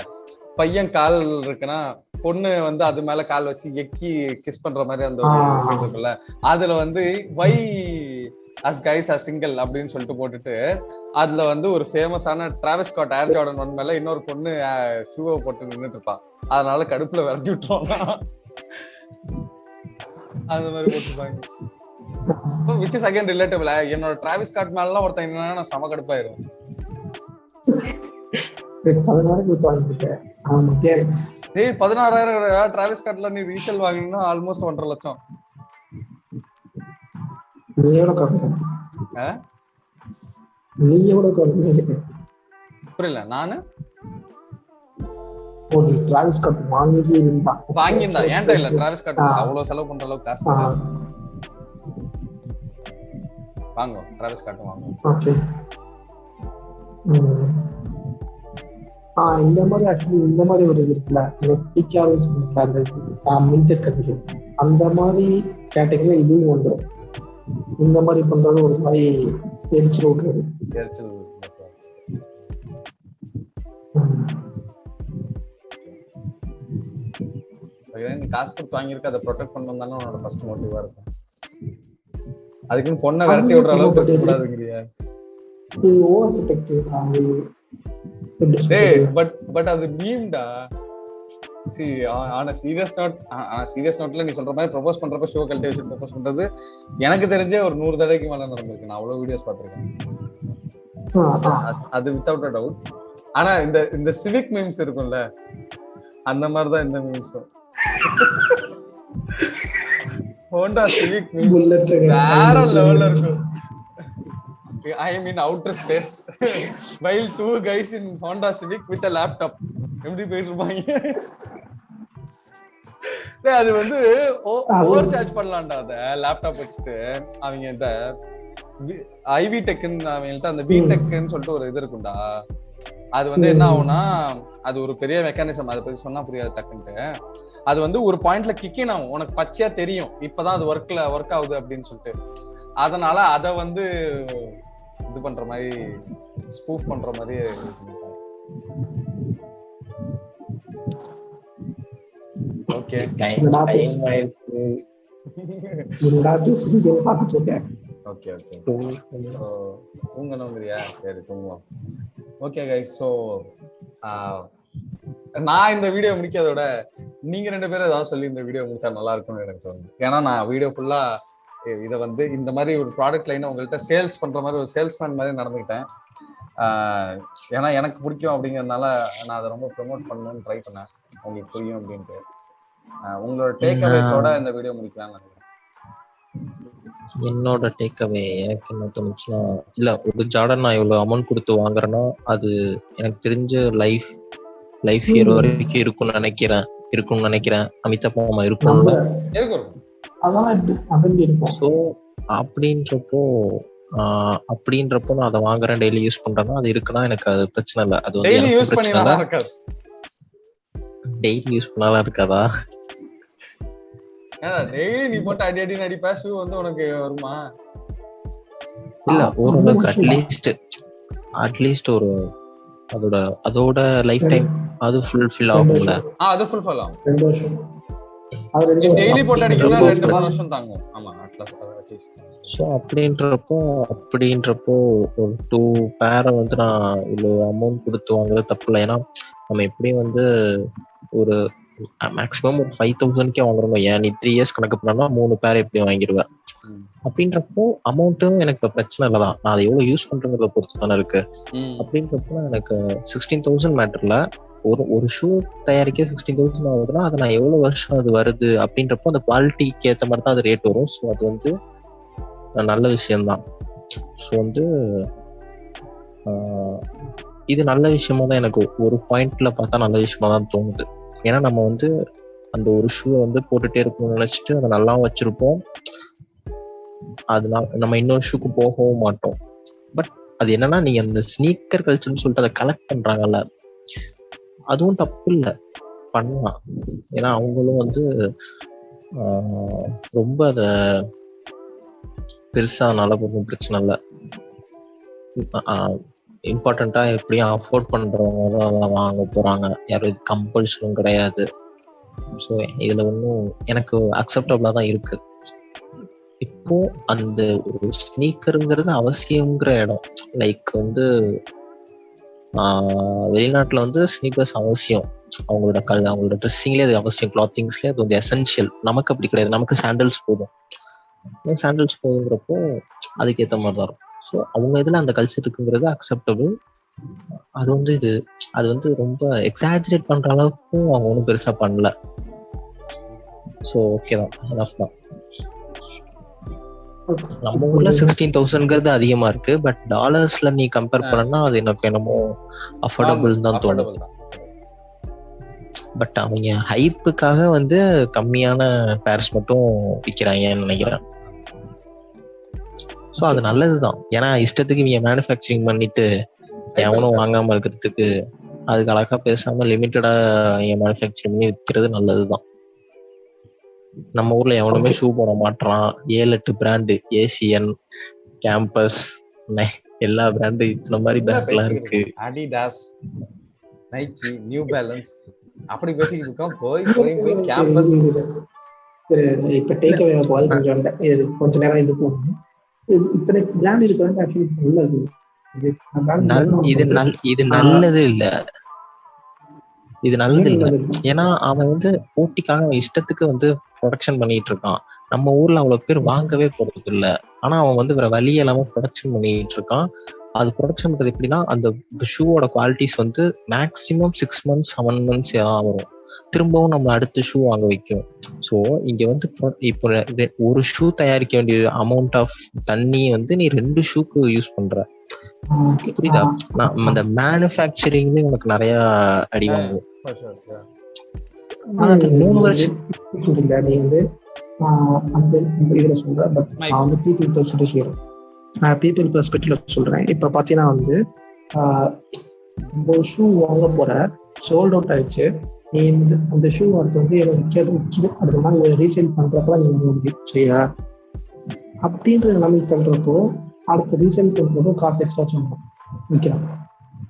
பையன் கால் இருக்குன்னா பொண்ணு வந்து அது மேல கால் வச்சு எக்கி கிஸ் பண்ற மாதிரி அந்த ஒரு சீன் இருக்குல்ல, அதுல வந்து வை அஸ் கைஸ் ஆர் சிங்கிள் அப்படின்னு சொல்லிட்டு போட்டுட்டு அதுல வந்து ஒரு ஃபேமஸான டிராவிஸ் ஸ்காட் ஏர் ஜார்டன் 1 மேல இன்னொரு பொண்ணு ஷூவை போட்டு நின்றுட்டு இருப்பான். அதனால கடுப்புல விரட்டி விட்டுருவாங்க. அந்த மாதிரி போட்டுருப்பாங்க. which is again relatable. என்னோட டிராவிஸ் ஸ்காட் மேலலாம் ஒருத்தன் என்னன்னா நான் செம கடுப்பாயிரும். 16,000 டிராவிஸ் ஸ்காட்ல நீ ரீசேல் வாங்கினா ஆல்மோஸ்ட் 1.5 லட்சம். புரியல. நானு டிராவிஸ் ஸ்காட் வாங்கியிருந்தா ஏன்டா இல்ல, டிராவிஸ் ஸ்காட் அவ்வளவு செலவு பண்ற அளவுக்கு காசு வாங்குவோம். டிராவிஸ் ஸ்காட் வாங்குவோம். ஓகே. இந்த மாதிரி ஆக்சுவலி இந்த மாதிரி ஒரு இது இருக்குல்ல, அந்த மாதிரி கேட்டகரியில இதுவும் வந்துடும். இந்த மாதிரி பண்றது ஒரு மாதிரி எரிச்சல் விட்டுறது. நீ காசு கொடுத்து வாங்கியிருக்க, அதை ப்ரொடெக்ட் பண்ணணும் தானே உன்னோட ஃபர்ஸ்ட் மோட்டிவா இருக்கும். அதுக்குன்னு பொண்ணை விரட்டி விடுற அளவுக்கு இருக்கக்கூடாதுங்கிறியா? பட் அது மீம்டா. சீரியஸ் நோட்ல நீ சொல்ற மாதிரி ப்ரொபோஸ் பண்றப்ப ஷோ கழட்டி வச்சு ப்ரொபோஸ் பண்றது எனக்கு தெரிஞ்சே ஒரு 100 தடவைக்கு மேல நடந்திருக்கு. நான் அவ்வளவு வீடியோஸ் பார்த்திருக்கேன். அது வித்தவுட் அ டவுட். ஆனா இந்த சிவிக் மீம்ஸ் இருக்கும்ல, அந்த மாதிரிதான் இந்த மீம்ஸும். ஹோண்டா சிவிக் மீம்ஸ் வேற லெவல்ல இருக்கும். I am in outer space while 2 guys in Honda Civic with a laptop. எப்படி போயிட்டு இருப்பாங்க. அது வந்து ஓவர் சார்ஜ் பண்ணலாம்டா அத லேப்டாப் வச்சுட்டு. அவங்க இந்த ஐவி டெக்னு அவங்கள்ட்ட அந்த பி டெக்னு சொல்லிட்டு ஒரு இது இருக்கும்டா. அது வந்து என்ன ஆகும்னா, அது ஒரு பெரிய மெக்கானிசம். அதை பத்தி சொன்னா புரியாது டக்குன்ட்டு. அது வந்து ஒரு பாயிண்ட்ல கிக்கின் ஆகும், உனக்கு பச்சையா தெரியும் இப்பதான் அது ஒர்க் ஆகுது அப்படின்னு சொல்லிட்டு. அதனால அதை வந்து இது பண்ற மாதிரி ஸ்பூஃப் பண்ற மாதிரி. Okay, okay okay. சோ தூங்கணும்ங்கறியா? சரி தூங்குவோம். ஓகே கைஸ், சோ நான் இந்த வீடியோ முடிக்கிறதோட நீங்க 2 பேரும் ஏதாவது சொல்லி இந்த வீடியோ முடிச்சா நல்லா இருக்கும்னு எனக்கு தோணுது. ஏன்னா நான் வீடியோ ஃபுல்லா இதை வந்து இந்த மாதிரி ஒரு ப்ராடக்ட் லைனை உங்கள்கிட்ட சேல்ஸ் பண்ற மாதிரி ஒரு சேல்ஸ்மேன் மாதிரி நடந்துக்கிட்டேன். ஏன்னா எனக்கு பிடிக்கும் அப்படிங்கிறதுனால நான் அதை ரொம்ப ப்ரொமோட் பண்ணணும்னு ட்ரை பண்ணேன், உங்களுக்கு புரியும் அப்படின்ட்டு. உங்களோட டேக் அவேஸோட இந்த வீடியோ முடிக்கலாம்னு நினைக்கிறேன். என்னோட டேக் அவே எனக்கு என்ன தோணுச்சுன்னா, இல்லை ஒரு ஜார்டன் நான் இவ்வளோ அமௌண்ட் கொடுத்து வாங்குறேன்னா அது எனக்கு தெரிஞ்ச லைஃப் இயர் வரைக்கும் இருக்கும்னு நினைக்கிறேன். அமிதாப் மாமா இருக்கும். ஸோ அப்படின்றப்போ நான் அதை வாங்குறேன், டெய்லி யூஸ் பண்றேன்னா அது இருக்குன்னா எனக்கு அது பிரச்சனை இல்லை. அது வந்து டெய்லி யூஸ் பண்ணாலாம் இருக்காதா? நீ போட்டு அடி நடிப்பா ஷூ வந்து உனக்கு வருமா? இல்ல ஓரளவுக்கு அட்லீஸ்ட் ஒரு அதோட லைஃப் டைம் அது ஃபுல்ஃபில் ஆகும்ல. அது ஃபுல்ஃபில் ஆகும். 2 வருஷம். டெய்லி போட்டு அடிக்கலாம் 2 வருஷம் தாங்கும். ஆமா, அட்லீஸ்ட் அட்லீஸ்ட். ஸோ அப்படின்றப்போ ஒரு 2 பேரை வந்து நான் இவ்வளோ அமௌண்ட் கொடுத்து வாங்குறது தப்பு இல்லை. ஏன்னா நம்ம எப்படியும் வந்து ஒரு மேக்ஸிமம் ஒரு 5,000க்கே வாங்குறோம். ஏன் நீ 3 இயர்ஸ் கணக்கு பண்ணா 3 பேர் எப்படியும் வாங்கிடுவேன். அப்படின்றப்போ அமௌண்ட்டும் எனக்கு இப்போ பிரச்சனை இல்லை தான். நான் அதை எவ்வளோ யூஸ் பண்ணுறத பொறுத்து தானே இருக்கு. அப்படின்றப்போ எனக்கு 16,000 மேட்டர்ல ஒரு ஷூ தயாரிக்க 16,000 ஆகுதுன்னா அதை நான் எவ்வளோ வருஷம் அது வருது அப்படின்றப்போ அந்த குவாலிட்டிக்கு ஏற்ற மாதிரி தான் அது ரேட் வரும். ஸோ அது வந்து நல்ல விஷயம்தான். ஸோ வந்து இது நல்ல விஷயமா தான் எனக்கு ஒரு பாயிண்ட்ல பார்த்தா நல்ல விஷயமா தான் தோணுது. ஏன்னா நம்ம வந்து அந்த ஒரு ஷூவை வந்து போட்டுட்டே இருக்கணும்னு நினைச்சிட்டு அதை நல்லா வச்சிருப்போம். அதனால நம்ம இன்னொரு ஷூக்கு போகவும் மாட்டோம். பட் அது என்னன்னா நீங்க அந்த ஸ்னீக்கர் கல்ச்சர்னு சொல்லிட்டு அதை கலெக்ட் பண்றாங்கல்ல, அதுவும் தப்பு இல்லை, பண்ணலாம். ஏன்னா அவங்களும் வந்து ரொம்ப அதை பெருசா அதனால ஒன்றும் பிரச்சனை இல்லை. இம்பார்ட்டண்டா எப்படியும் அஃபோர்ட் பண்றவங்க தான் அதை வாங்க போறாங்க. யாரும் இது கம்பல்ஷனும் கிடையாது. ஸோ இதுல ஒன்றும் எனக்கு அக்செப்டபிளா தான் இருக்கு. இப்போ அந்த ஒரு ஸ்னீக்கருங்கிறது அவசியங்கிற இடம், லைக் வந்து வெளிநாட்டுல வந்து ஸ்னீக்கர்ஸ் அவசியம். அவங்களோட ட்ரெஸ்ஸிங்லேயே அது அவசியம், கிளாத்திங்ஸ்லேயே அது வந்து எசென்ஷியல். நமக்கு அப்படி கிடையாது, நமக்கு சாண்டல்ஸ் போதும். சாண்டல்ஸ் போகுங்கிறப்போ அதுக்கேற்ற மாதிரி தான் இருக்கும். ஸோ அவங்க இதில் அந்த கல்ச்சர் இருக்குங்கிறது அக்செப்டபிள். அது வந்து ரொம்ப எக்ஸாஜரேட் பண்ற அளவுக்கும் அவங்க ஒன்றும் பெருசா பண்ணல. ஸோ ஓகே தான், எனஃப் தான். நம்ம ஊர்ல 16,000ங்கிறது அதிகமா இருக்கு. பட் டாலர்ஸ்ல நீ கம்பேர் பண்ணனா அது எனக்கு என்னமோ அஃபோர்டபுள் தான் தோணுது. பட் அவங்க ஹைப்புக்காக வந்து கம்மியான பேர்ஸ் மட்டும் விற்கிறாங்கன்னு நினைக்கிறேன். ஸோ அது நல்லதுதான். ஏன்னா இஷ்டத்துக்கு இவங்க மேனுஃபேக்சரிங் பண்ணிட்டு எவனும் வாங்காம இருக்கிறதுக்கு அதுக்கு அழகா பேசாம லிமிட்டடா மேனுஃபேக்சரிங் பண்ணி விற்கிறது நல்லதுதான். நம்ம ஊர்ல எவனுமே ஷூ போட மாட்டான். 7-8 பிராண்டு, ஏசியன், கேம்பஸ், எல்லா பிராண்டு இந்த மாதிரி பிராண்ட்லாம் இருக்கு. அடிடாஸ், நைக்கி, நியூ பேலன்ஸ் அப்படி பேசிக்கிட்டு இருக்கோம். போய் கேம்பஸ். இப்ப டேக் அவே கொஞ்ச நேரம் இது போகுது. இத்தனை பிராண்ட் இருக்கிறது ஆக்சுவலி நல்லது. இது நல்லது இல்ல, இது நல்லது இல்ல. ஏன்னா அவன் வந்து போட்டிக்காக இஷ்டத்துக்கு வந்து ப்ரொடக்ஷன் பண்ணிட்டு இருக்கான். நம்ம ஊர்ல அவ்வளவு பேர் வாங்கவே போறது இல்ல. ஆனா அவன் வந்து வேற வழி இல்லாம ப்ரொடக்ஷன் பண்ணிட்டு இருக்கான். அது ப்ரொடக்ஷன் பண்றது எப்படின்னா அந்த ஷூவோட குவாலிட்டிஸ் வந்து மேக்சிமம் 6 months 7 months தான் வரும். திரும்பவும் நம்ம அடுத்த ஷூ வாங்க வைக்கும். ஸோ இங்க வந்து இப்போ ஒரு ஷூ தயாரிக்க வேண்டிய அமௌண்ட் ஆஃப் தண்ணி வந்து நீ 2 ஷூக்கு யூஸ் பண்ற. புரியுதா? அந்த மேனுஃபேக்சரிங்ல உனக்கு நிறைய அடி வாங்கும். 3 வருஷம் சொல்றீங்க நீ வந்து அந்த இதுல சொல்ற. பட் நான் வந்து பீப்புள் பெர்ஸ்பெக்டிவ்ல சொல்றேன். இப்ப பாத்தீங்கன்னா வந்து ஒரு ஷூ வாங்க போற, சோல்ட் அவுட் ஆயிடுச்சு. நீ அந்த ஷூ அடுத்து வந்து அடுத்த நாள் ரீசேல் பண்றப்பதான் நீங்க முடியும். சரியா? அப்படின்ற நிலைமை பண்றப்போ அடுத்த ரீசேல் பண்றப்போ காசு எக்ஸ்ட்ரா சொல்லணும் விற்கிறான்.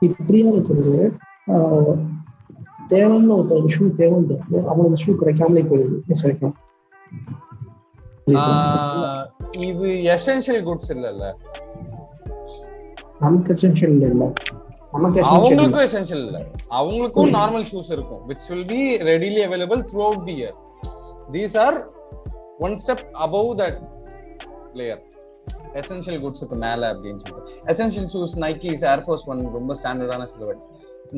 இப்படியும் எனக்கு வந்து தேவைன்னு ஒரு ஷூ தேவைன்றது அவங்களுக்கு ஷூ கிடைக்காமலே போயிடுது. சரிக்கும் இது எசென்ஷியல் குட்ஸ் இல்லல்ல, நமக்கு எசென்ஷியல் இல்ல, அவங்களுக்கும் எசென்ஷியல் இல்ல. அவங்களுக்கும் நார்மல் ஷூஸ் இருக்கும் which will be readily available throughout the year. These are one step above that layer. Essential குட்ஸ்க்கு மேல அப்படின்னு சொல்லிட்டு essential shoes Nikes, air force 1 ரொம்ப ஸ்டாண்டர்டான சிலுவெட்,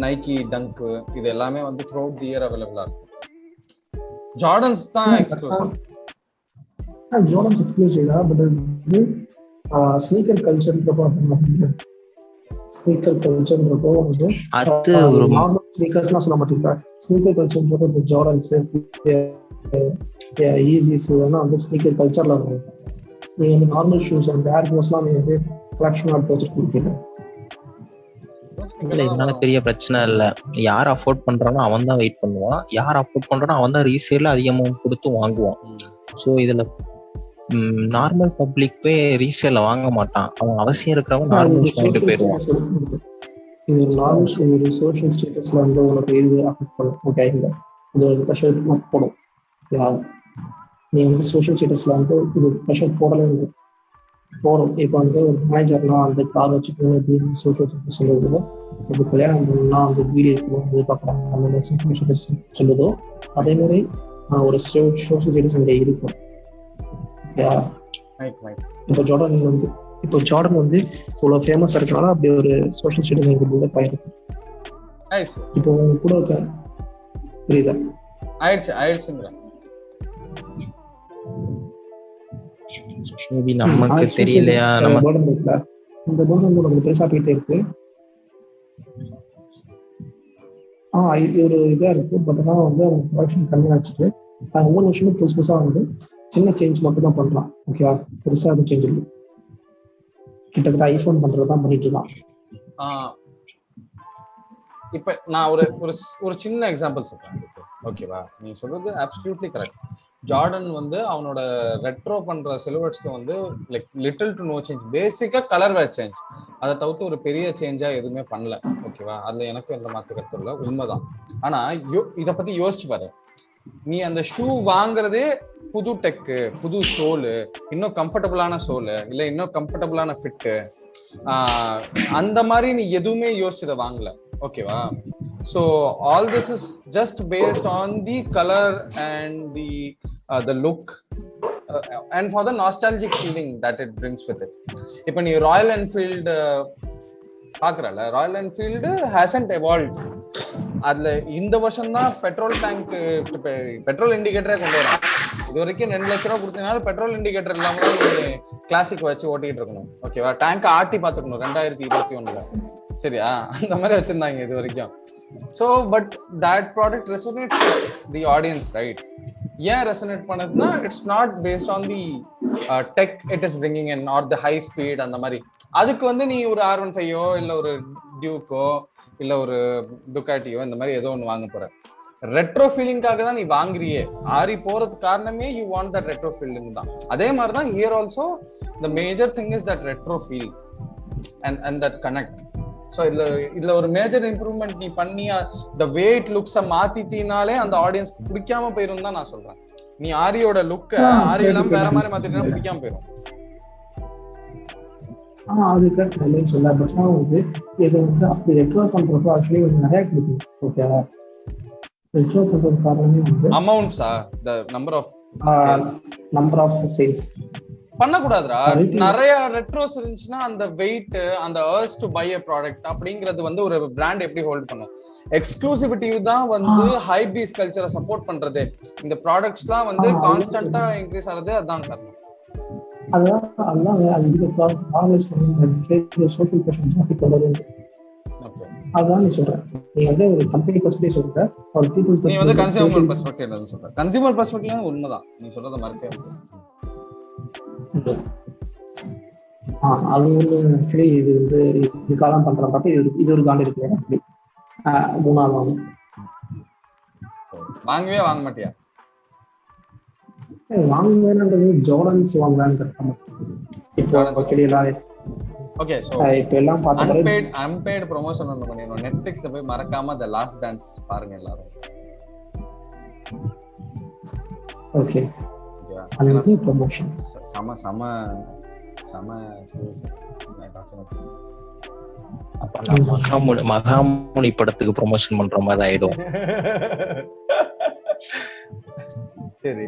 நைக்கி டங்க் இது எல்லாமே வந்து throughout the year available-ஆ இருக்கும். ஜார்டன்ஸ் தான் எக்ஸ்க்ளூசிவ். ஜார்டன்ஸ் எக்ஸ்க்ளூசிவ் தான். பட் வந்து ஸ்னீக்கர் கல்ச்சர்ன்றப்போ ஸ்னீக்கர் கல்ச்சர்ன்றப்போ வந்து அது நார்மல் ஸ்னீக்கர்ஸ்லாம் சொல்ல மாட்டேங்க. ஸ்னீக்கர் கல்ச்சர்ன்றப்போ இப்போ ஜார்டன்ஸ், ஈஸிஸ் இதெல்லாம் வந்து ஸ்னீக்கர் கல்ச்சர்ல வரும். நீங்க வந்து நார்மல் ஷூஸ் அந்த ஏர் ஃபோர்ஸ்லாம் நீங்க வந்து கலெக்ஷன் எடுத்து வச்சுட்டு கொடுப்பீங்க. இதனால பெரிய பிரச்சனை இல்ல. யார் அஃபோர்ட் பண்றானோ அவன் தான் வெயிட் பண்ணுவான். யார் அஃபோர்ட் பண்றானோ அவன் தான் ரீசேல்ல அதிக அமௌண்ட் கொடுத்து வாங்குவான். ஸோ இதுல நார்மல் பப்ளிக் போய் ரீசேல வாங்க மாட்டான். அவன் அவசியம் இருக்கிறவன் நார்மல் வாங்கிட்டு போயிடுவான். இது ஒரு நார்மல் ஒரு சோஷியல் ஸ்டேட்டஸ்ல வந்து உனக்கு இது அஃபெக்ட் பண்ணும். ஓகே, இது ஒரு ப்ரெஷர் போடும். நீ வந்து சோஷியல் ஸ்டேட்டஸ்ல வந்து இது ப்ரெஷர் போடலன்னு போடும். இப்போ வந்து ஒரு மேனேஜர்லாம் வந்து கார் வச்சுக்கணும் அப்படின்னு சோஷியல் ஸ்டேட்டஸ் சொல்லுவதோ, இப்போ கல்யாணம் பண்ணலாம் அந்த வீடு இருக்கணும் அது பார்க்குறாங்க அந்த மாதிரி சோஷியல் ஸ்டேட்டஸ் சொல்லுதோ, அதே மாதிரி ஒரு சோஷியல் ஸ்டேட்டஸ் அங்கே இருக்கும். ஓகேயா? இப்போ ஜார்டன் வந்து இவ்வளோ ஃபேமஸ் இருக்கனால அப்படி ஒரு சோஷியல் ஸ்டேட்டஸ் எங்களுக்கு பில்டப் ஆயிருக்கு. இப்போ கூட இருக்க புரியுதா? ஆயிடுச்சுங்கிறேன். நமக்கு தெரியலையா? இந்த போர்டன் கூட பெருசா போயிட்டே இருக்கு. இது ஒரு இதா இருக்கு. பட் ஆனால் வந்து அவங்க ப்ரொடக்ஷன் கம்மி ஆச்சுட்டு ஒவ்வொரு வருஷமும் புதுசு புதுசா வந்து சின்ன சேஞ்ச் மட்டும் தான் பண்றான். ஓகேவா? பெருசா அது சேஞ்ச் இல்லை. கிட்டத்தட்ட ஐபோன் பண்றதுதான் பண்ணிட்டு இருக்கான். இப்ப நான் ஒரு ஒரு சின்ன எக்ஸாம்பிள் சொல்றேன். ஓகேவா? நீ சொல்றது அப்சல்யூட்லி கரெக்ட். ஜார்டன் வந்து அவனோட ரெட்ரோ பண்ற சிலுவர்ஸ்க்கு வந்து like little to know change. பேசிக்கா கலர் வேர் சேஞ்ச், அதை தவிர்த்து ஒரு பெரிய சேஞ்சா எதுவுமே பண்ணல. ஓகேவா? அதுல எனக்கு எந்த மாற்று கருத்து இல்லை, உண்மைதான். ஆனா இதை பத்தி யோசிச்சு பாரு. நீ அந்த ஷூ வாங்குறதே புது டெக்கு, புது சோலு, இன்னும் கம்ஃபர்டபுளான சோலு, இல்லை இன்னும் கம்ஃபர்டபுளான ஃபிட்டு, அந்த மாதிரி நீ எதுவுமே யோசிச்சதை வாங்கல. ஓகேவா? So all this is just based on the color and the look and for the nostalgic feeling that it brings with it. இப்போ நீ ராயல் என்ஃபீல்டு பார்க்குறல, ராயல் என்ஃபீல்டு hasn't evolved. அதுல இந்த வருஷம் தான் பெட்ரோல் டேங்க் பெட்ரோல் இண்டிகேட்டரே கொண்டு வராங்க. இது வரைக்கும் 2 லட்ச ரூபா கொடுத்தீங்கனாலும் பெட்ரோல் இண்டிகேட்டர் இல்லாம தான் நீ கிளாசிக் வச்சு ஓட்டிட்டு இருக்கணும். ஓகேவா? டேங்க் ஆட்டி பார்த்துக்கணும் 2021. சரியா? அந்த மாதிரி வச்சிருந்தாங்க இது வரைக்கும். So but that product resonates the audience, right? ஏன் ரெசோனேட் பண்ணதுன்னா it's not based on the tech it is bringing in or the high speed. அந்த மாதிரி அதுக்கு வந்து நீ ஒரு R15ஓ இல்லை ஒரு டியூக்கோ இல்லை ஒரு டுக்காட்டியோ இந்த மாதிரி ஏதோ ஒன்று வாங்க போற. ரெட்ரோ ஃபீலிங்காக தான் நீ வாங்குறியே. ஆரி போறதுக்கு காரணமே you want that retro feeling தான். அதே மாதிரி தான் here also the major thing is that retro feel and that connect. So இதுல ஒரு மேஜர் இம்ப்ரூவ்மெண்ட் நீ பண்ணி த வே இட் லுக்ஸை மாத்திட்டினாலே அந்த ஆடியன்ஸ்க்கு பிடிக்காம போயிரும் தான் நான் சொல்றேன். நீ ஆரியோட லுக்கை ஆரி எல்லாம் வேற மாதிரி மாத்திட்டா பிடிக்காம போயிரும். அதுக்கு இல்லைன்னு சொல்ல. பட் வந்து இது வந்து அப்படி ரெட்ரோ பண்றப்போ ஆக்சுவலி கொஞ்சம் நிறைய கொடுக்கும். ஓகேவா? ரெட்ரோ பண்றது காரணமே வந்து அமௌண்ட்ஸா, தி நம்பர் ஆஃப் சேல்ஸ் பண்ணக்கூடாதுரா. நிறைய ரெட்ரோஸ் இருந்துச்சுன்னா அந்த வெயிட், அந்த Urs to by a product அப்படிங்கிறது வந்து ஒரு பிராண்ட் எப்படி ஹோல்ட் பண்ணும்? எக்ஸ்க்ளூசிவிட்டி தான் வந்து ஹை பீஸ் கல்ச்சரை சப்போர்ட் பண்றது. இந்த ப்ராடக்ட்ஸ்லாம் வந்து கான்ஸ்டன்டா இன்க்ரீஸ் ஆகுது. அதான் காரணம். அதான் நீ சொல்ற. நீ வந்து ஒரு கம்பெனி பெர்ஸ்பெக்டிவ் சொல்ற, ஒரு பீப்பிள் நீ வந்து கன்சியூமர் பெர்ஸ்பெக்டிவ்ல சொல்ற. கன்சியூமர் பெர்ஸ்பெக்டிவ்ல உண்மைதான் நீ சொல்றத மறக்கவே முடியாது. அது வந்து ஆக்சுவலி இது வந்து இதுக்காக தான் பண்றப்ப இது ஒரு காண்ட் இருக்கு. ஆக்சுவலி மூணாவது வாங்கவே வாங்க மாட்டியா? வாங்குவேன்ன்றது ஜார்டன்ஸ் வாங்கலான்னு இருக்காங்க இப்போ. ஆக்சுவலி எல்லாம் ஓகே. சோ இப்போ எல்லாம் பார்த்தா அன்பெய்ட் ப்ரமோஷன் ஒன்னு பண்ணிரோம். நெட்ஃபிளிக்ஸ்ல போய் மறக்காம தி லாஸ்ட் டான்ஸ் பாருங்க எல்லாரும். ஓகே. அது ப்ரமோஷன் சம சீரியஸ். அப்ப மகாமுனி படத்துக்கு ப்ரமோஷன் பண்ற மாதிரி ஆயிடும். சரி.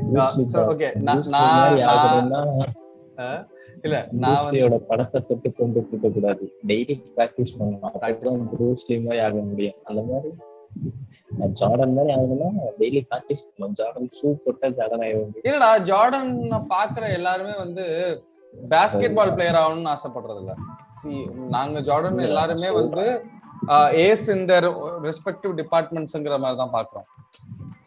ஓகே. இல்ல நான் வந்து படத்தை தொட்டு கொண்டு போக கூடாது. டெய்லி பிராக்டிஸ் பண்ணணும். அப்புறம் ப்ரூஸ்லி மாதிரி ஆக முடியும். அந்த மாதிரி ஜார்டன் மாதிரி ஆகணும்னா டெய்லி பிராக்டிஸ் பண்ணணும். ஜார்டன் ஷூ போட்டா ஜார்டன் ஆக முடியும். இல்லடா, ஜார்டன் பாக்குற எல்லாருமே வந்து பாஸ்கெட் பால் பிளேயர் ஆகணும்னு ஆசைப்படுறது இல்ல. நாங்க ஜார்டன் எல்லாருமே வந்து ஏஸ் இன் தேர் ரெஸ்பெக்டிவ் டிபார்ட்மெண்ட்ஸ்ங்கிற மாதிரி தான் பாக்குறோம்.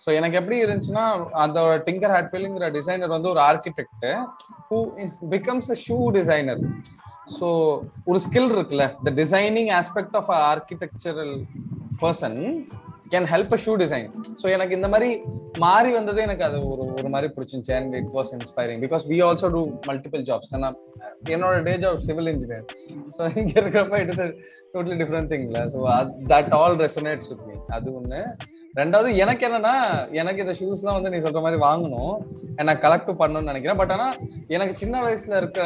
ஸோ எனக்கு எப்படி இருந்துச்சுன்னா, அந்த டிங்கர் ஹேட்ஃபீல்ங்கிற டிசைனர் வந்து ஒரு architect who becomes a shoe designer. So ஒரு ஸ்கில் இருக்குல்ல, the designing aspect of architectural person can help a shoe design. So எனக்கு இந்த மாதிரி மாறி வந்ததே எனக்கு அது ஒரு மாதிரி பிடிச்சிருந்துச்சு. And it was inspiring because we also do multiple jobs. ஏன்னா என்னோட day job civil engineer. So இங்கே இருக்கிறப்ப it is a totally different thing இல்லை. So that all resonates with me. அது ஒன்று. ரெண்டாவது எனக்கு என்னன்னா, எனக்கு இந்த ஷூஸ் தான் வந்து நீ சொல்ற மாதிரி வாங்கணும், நான் கலெக்ட் பண்ணணும்னு நினைக்கிறேன். பட் ஆனா எனக்கு சின்ன வயசுல இருக்க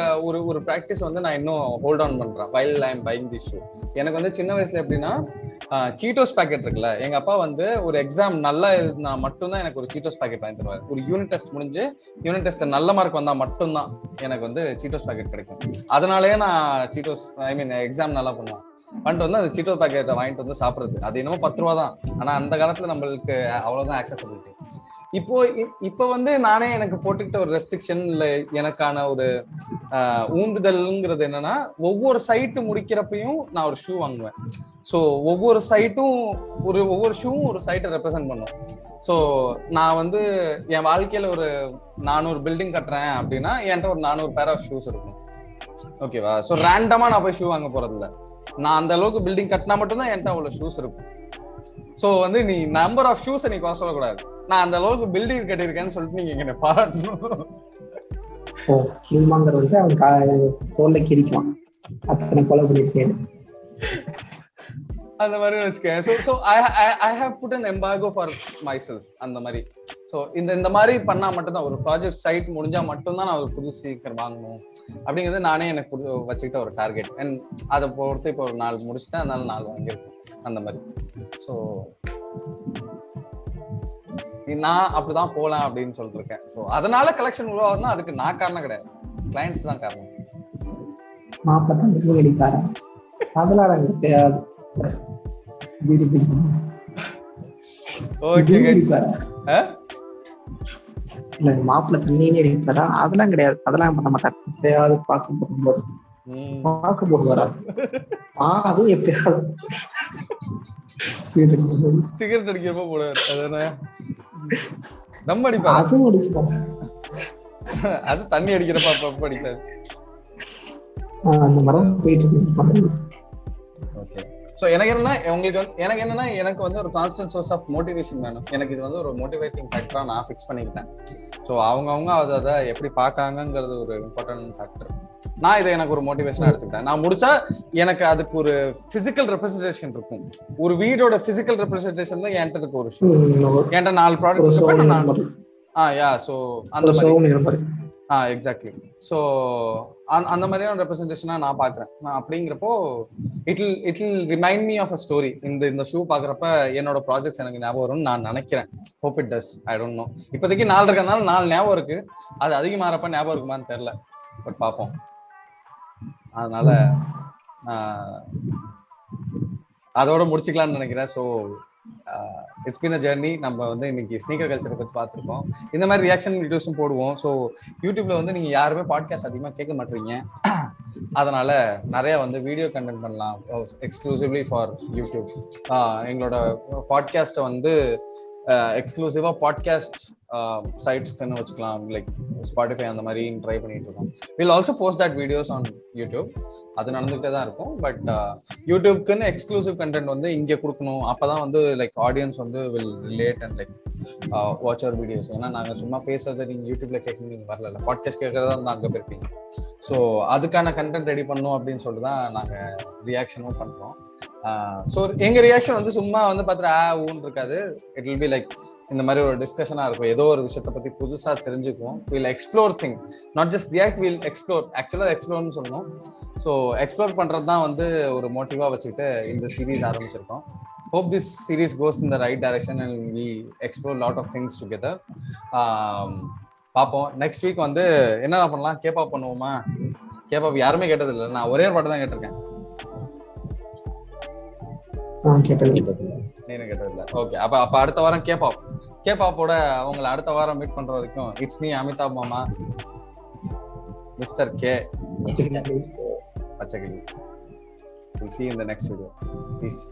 ஒரு ப்ராக்டிஸ் வந்து நான் இன்னும் ஹோல்ட் ஆன் பண்றேன் while I am buying the shoe. எனக்கு வந்து சின்ன வயசுல எப்படின்னா, சீட்டோஸ் பாக்கெட் இருக்குல்ல, எங்க அப்பா வந்து ஒரு எக்ஸாம் நல்லா எழுதினா மட்டும்தான் எனக்கு ஒரு சீட்டோஸ் பாக்கெட் வாங்கி தருவாரு. ஒரு யூனிட் டெஸ்ட் முடிஞ்சு யூனிட் டெஸ்ட் நல்ல மார்க் வந்தா மட்டும்தான் எனக்கு வந்து சீட்டோஸ் பாக்கெட் கிடைக்கும். அதனாலேயே நான் சீட்டோஸ் எக்ஸாம் நல்லா பண்ணுவேன். பண்ணிட்டு வந்து அந்த சீட்டோஸ் பாக்கெட்டை வாங்கிட்டு வந்து சாப்பிடுறது. அது என்னமோ 10 ரூபா தான், ஆனா அந்த காலத்துல நம்மளுக்கு அவ்வளவுதான் ஆக்சசபிலிட்டி. இப்போ வந்து நானே எனக்கு போட்டுக்கிட்ட ஒரு ரெஸ்ட்ரிக்ஷன் இல்ல, எனக்கான ஒரு ஊந்துதல்ங்கிறது என்னன்னா, ஒவ்வொரு சைட்டு முடிக்கிறப்பையும் நான் ஒரு ஷூ வாங்குவேன். ஸோ ஒவ்வொரு சைட்டும் ஒவ்வொரு ஷூவும் ஒரு சைட்டை ரெப்ரசென்ட் பண்ணும். ஸோ நான் வந்து என் வாழ்க்கையில ஒரு 400 பில்டிங் கட்டுறேன் அப்படின்னா என்கிட்ட ஒரு 400 பேர் ஆஃப் ஷூஸ் இருக்கும். ஓகேவா? ஸோ ரேண்டமா நான் போய் ஷூ வாங்க போறது இல்லை. நான் அந்த அளவுக்கு பில்டிங் கட்டினா மட்டும்தான் என்கிட்ட அவ்வளவு ஷூஸ் இருக்கும். ஸோ வந்து நீ நம்பர் ஆஃப் ஷூஸை நீ குறை சொல்லக்கூடாது. நான் அந்த அளவுக்கு பில்டிங் கட்டியிருக்கேன்னு சொல்லிட்டு நீங்க என்ன பாராட்டணும். கில்மாங்கர் வந்து அவன் தோல்ல கிரிக்குவான், அத்தனை கொலை பண்ணியிருக்கேன் அந்த மாதிரி வச்சுக்கேன். So I have put an embargo for myself அந்த மாதிரி. ஸோ இந்த மாதிரி பண்ணா மட்டும்தான், ஒரு ப்ராஜெக்ட் சைட் முடிஞ்சா மட்டும்தான் நான் ஒரு புது ஸ்பீக்கர் வாங்கணும் அப்படிங்கிறது நானே எனக்கு வச்சுக்கிட்ட ஒரு டார்கெட். அண்ட் அதை பொறுத்து இப்போ ஒரு 4 முடிச்சுட்டேன், அதனால 4 வாங்கியிருக்கேன் அந்த மாதிரி. ஸோ நான் அப்படிதான் போகலாம் அப்படின்னு சொல்லிட்டு இருக்கேன். ஸோ அதனால கலெக்ஷன் உருவாகுதுன்னா அதுக்கு நான் காரணம் கிடையாது, கிளைண்ட்ஸ் தான் காரணம். மாப்பிள்ளை அடிப்பாரா அதெல்லாம் கிடையாது. இல்ல மாப்பிள்ளை தண்ணியே அடிப்பாரா அதெல்லாம் கிடையாது, அதெல்லாம் பண்ண மாட்டாங்க. எப்பயாவது பார்க்க போது வராது, அதுவும் எப்பயாவது சிகரெட் அடிக்கிறப்ப போடுவார். அதானே தம் அடிப்பார், அதுவும் அடிப்பாங்க. அது தண்ணி அடிக்கிறப்ப அப்ப அடிப்பாரு. அந்த மாதிரி போயிட்டு இருக்கு. ஓகே. ஸோ எனக்கு என்னன்னா, உங்களுக்கு வந்து எனக்கு வந்து ஒரு கான்ஸ்டன்ட் சோர்ஸ் ஆஃப் மோட்டிவேஷன் வேணும். எனக்கு இது வந்து ஒரு மோட்டிவேட்டிங் ஃபேக்டரா நான் ஃபிக்ஸ் பண்ணிக்கிட்டேன். ஸோ அவங்கவுங்க அதை எப்படி பார்க்காங்கிறது ஒரு இம்பார்ட்டன்ட் ஃபேக்டர். நான் இதை எனக்கு ஒரு மோட்டிவேஷனா எடுத்துக்கிட்டேன். நான் முடிச்சா எனக்கு அதுக்கு ஒரு பிசிக்கல் ரெப்ரசன்டேஷன் இருக்கும். ஒரு வீடோட பிசிக்கல் ரெப்ரசன்டேஷன் தான் என்கிட்ட இருக்கு. ஒரு ஷூ என்கிட்ட 4 ப்ராடக்ட் ஸோ அந்த மாதிரி எக்ஸாக்ட்லி. ஸோ அந்த மாதிரியான ரெப்ரசன்டேஷனா நான் பாக்குறேன். நான் அப்படிங்கிறப்போ it will remind me of a story. இந்த ஷூ பாக்குறப்ப என்னோட ப்ராஜெக்ட்ஸ் எனக்கு ஞாபகம் வரும்னு நான் நினைக்கிறேன். Hope it does, I don't know. இப்போதைக்கு 4 இருக்கிறதுனால 4 ஞாபகம் இருக்கு. அது அதிகமாகறப்ப ஞாபகம் இருக்குமான்னு தெரியல, பட் பார்ப்போம். அதனால அதோட முடிச்சுக்கலாம்னு நினைக்கிறேன். So it's been a journey. நம்ம வந்து இன்னைக்கு ஸ்னீக்கர் கல்ச்சரை பற்றி பார்த்துருக்கோம். இந்த மாதிரி ரியாக்ஷன் வீடியோஸும் போடுவோம். ஸோ யூடியூப்ல வந்து நீங்க யாருமே பாட்காஸ்ட் அதிகமாக கேட்க மாட்டீங்க, அதனால நிறைய வந்து வீடியோ கண்டென்ட் பண்ணலாம் எக்ஸ்க்ளூசிவ்லி ஃபார் யூடியூப். எங்களோட பாட்காஸ்ட்டை வந்து எக்ஸ்க்ளூசிவா பாட்காஸ்ட் சைட்ஸ்க்குன்னு வச்சுக்கலாம், லைக் ஸ்பாட்டிஃபை அந்த மாதிரி ட்ரை பண்ணிட்டு இருக்கோம். Will also post that videos on YouTube. அது நடந்துகிட்டே தான் இருக்கும். பட் யூடியூப்க்குன்னு எக்ஸ்க்ளூசிவ் கண்டென்ட் வந்து இங்கே கொடுக்கணும். அப்போதான் வந்து லைக் ஆடியன்ஸ் வந்து will relate and like watch our videos. ஏன்னா நாங்கள் சும்மா பேசுறதை நீங்கள் யூடியூப்ல கேட்கணும், நீங்கள் வரல, பாட்காஸ்ட் கேட்கறதா வந்து அங்கே போயிருப்பீங்க. ஸோ அதுக்கான கண்டென்ட் ரெடி பண்ணணும் அப்படின்னு சொல்லிட்டு தான் நாங்கள் ரியாக்ஷனும் பண்ணுறோம். ஸோ எங்க ரியாக்ஷன் வந்து சும்மா வந்து பார்த்துட்டு ஊன்னு இருக்காது. இட் வில் பி லைக் இந்த மாதிரி ஒரு டிஸ்கஷனா இருக்கும். ஏதோ ஒரு விஷயத்தை பத்தி புதுசா தெரிஞ்சுக்குவோம். Will explore thing, not just react, will explore. ஆக்சுவலா எக்ஸ்ப்ளோர்னு சொல்லணும். ஸோ எக்ஸ்ப்ளோர் பண்றது தான் வந்து ஒரு மோட்டிவா வச்சுக்கிட்டு இந்த சீரீஸ் ஆரம்பிச்சிருக்கோம். Hope this series goes in the right direction and we explore lot of things together. பார்ப்போம். நெக்ஸ்ட் வீக் வந்து என்ன பண்ணலாம், கேபாப் பண்ணுவோமா? கேபாப் யாருமே கேட்டது இல்லை, நான் ஒரே ஒரு பாட்டு தான் கேட்டிருக்கேன். கேட்டதில்ல. ஓகே, அப்ப அடுத்த வாரம் கேபாப்போட அவங்களை அடுத்த வாரம் மீட் பண்ற வரைக்கும் இட்ஸ் மீ அமிதாப் மாமா, மிஸ்டர் கே பச்சைக்கிளி. We'll see you in the next video. Peace.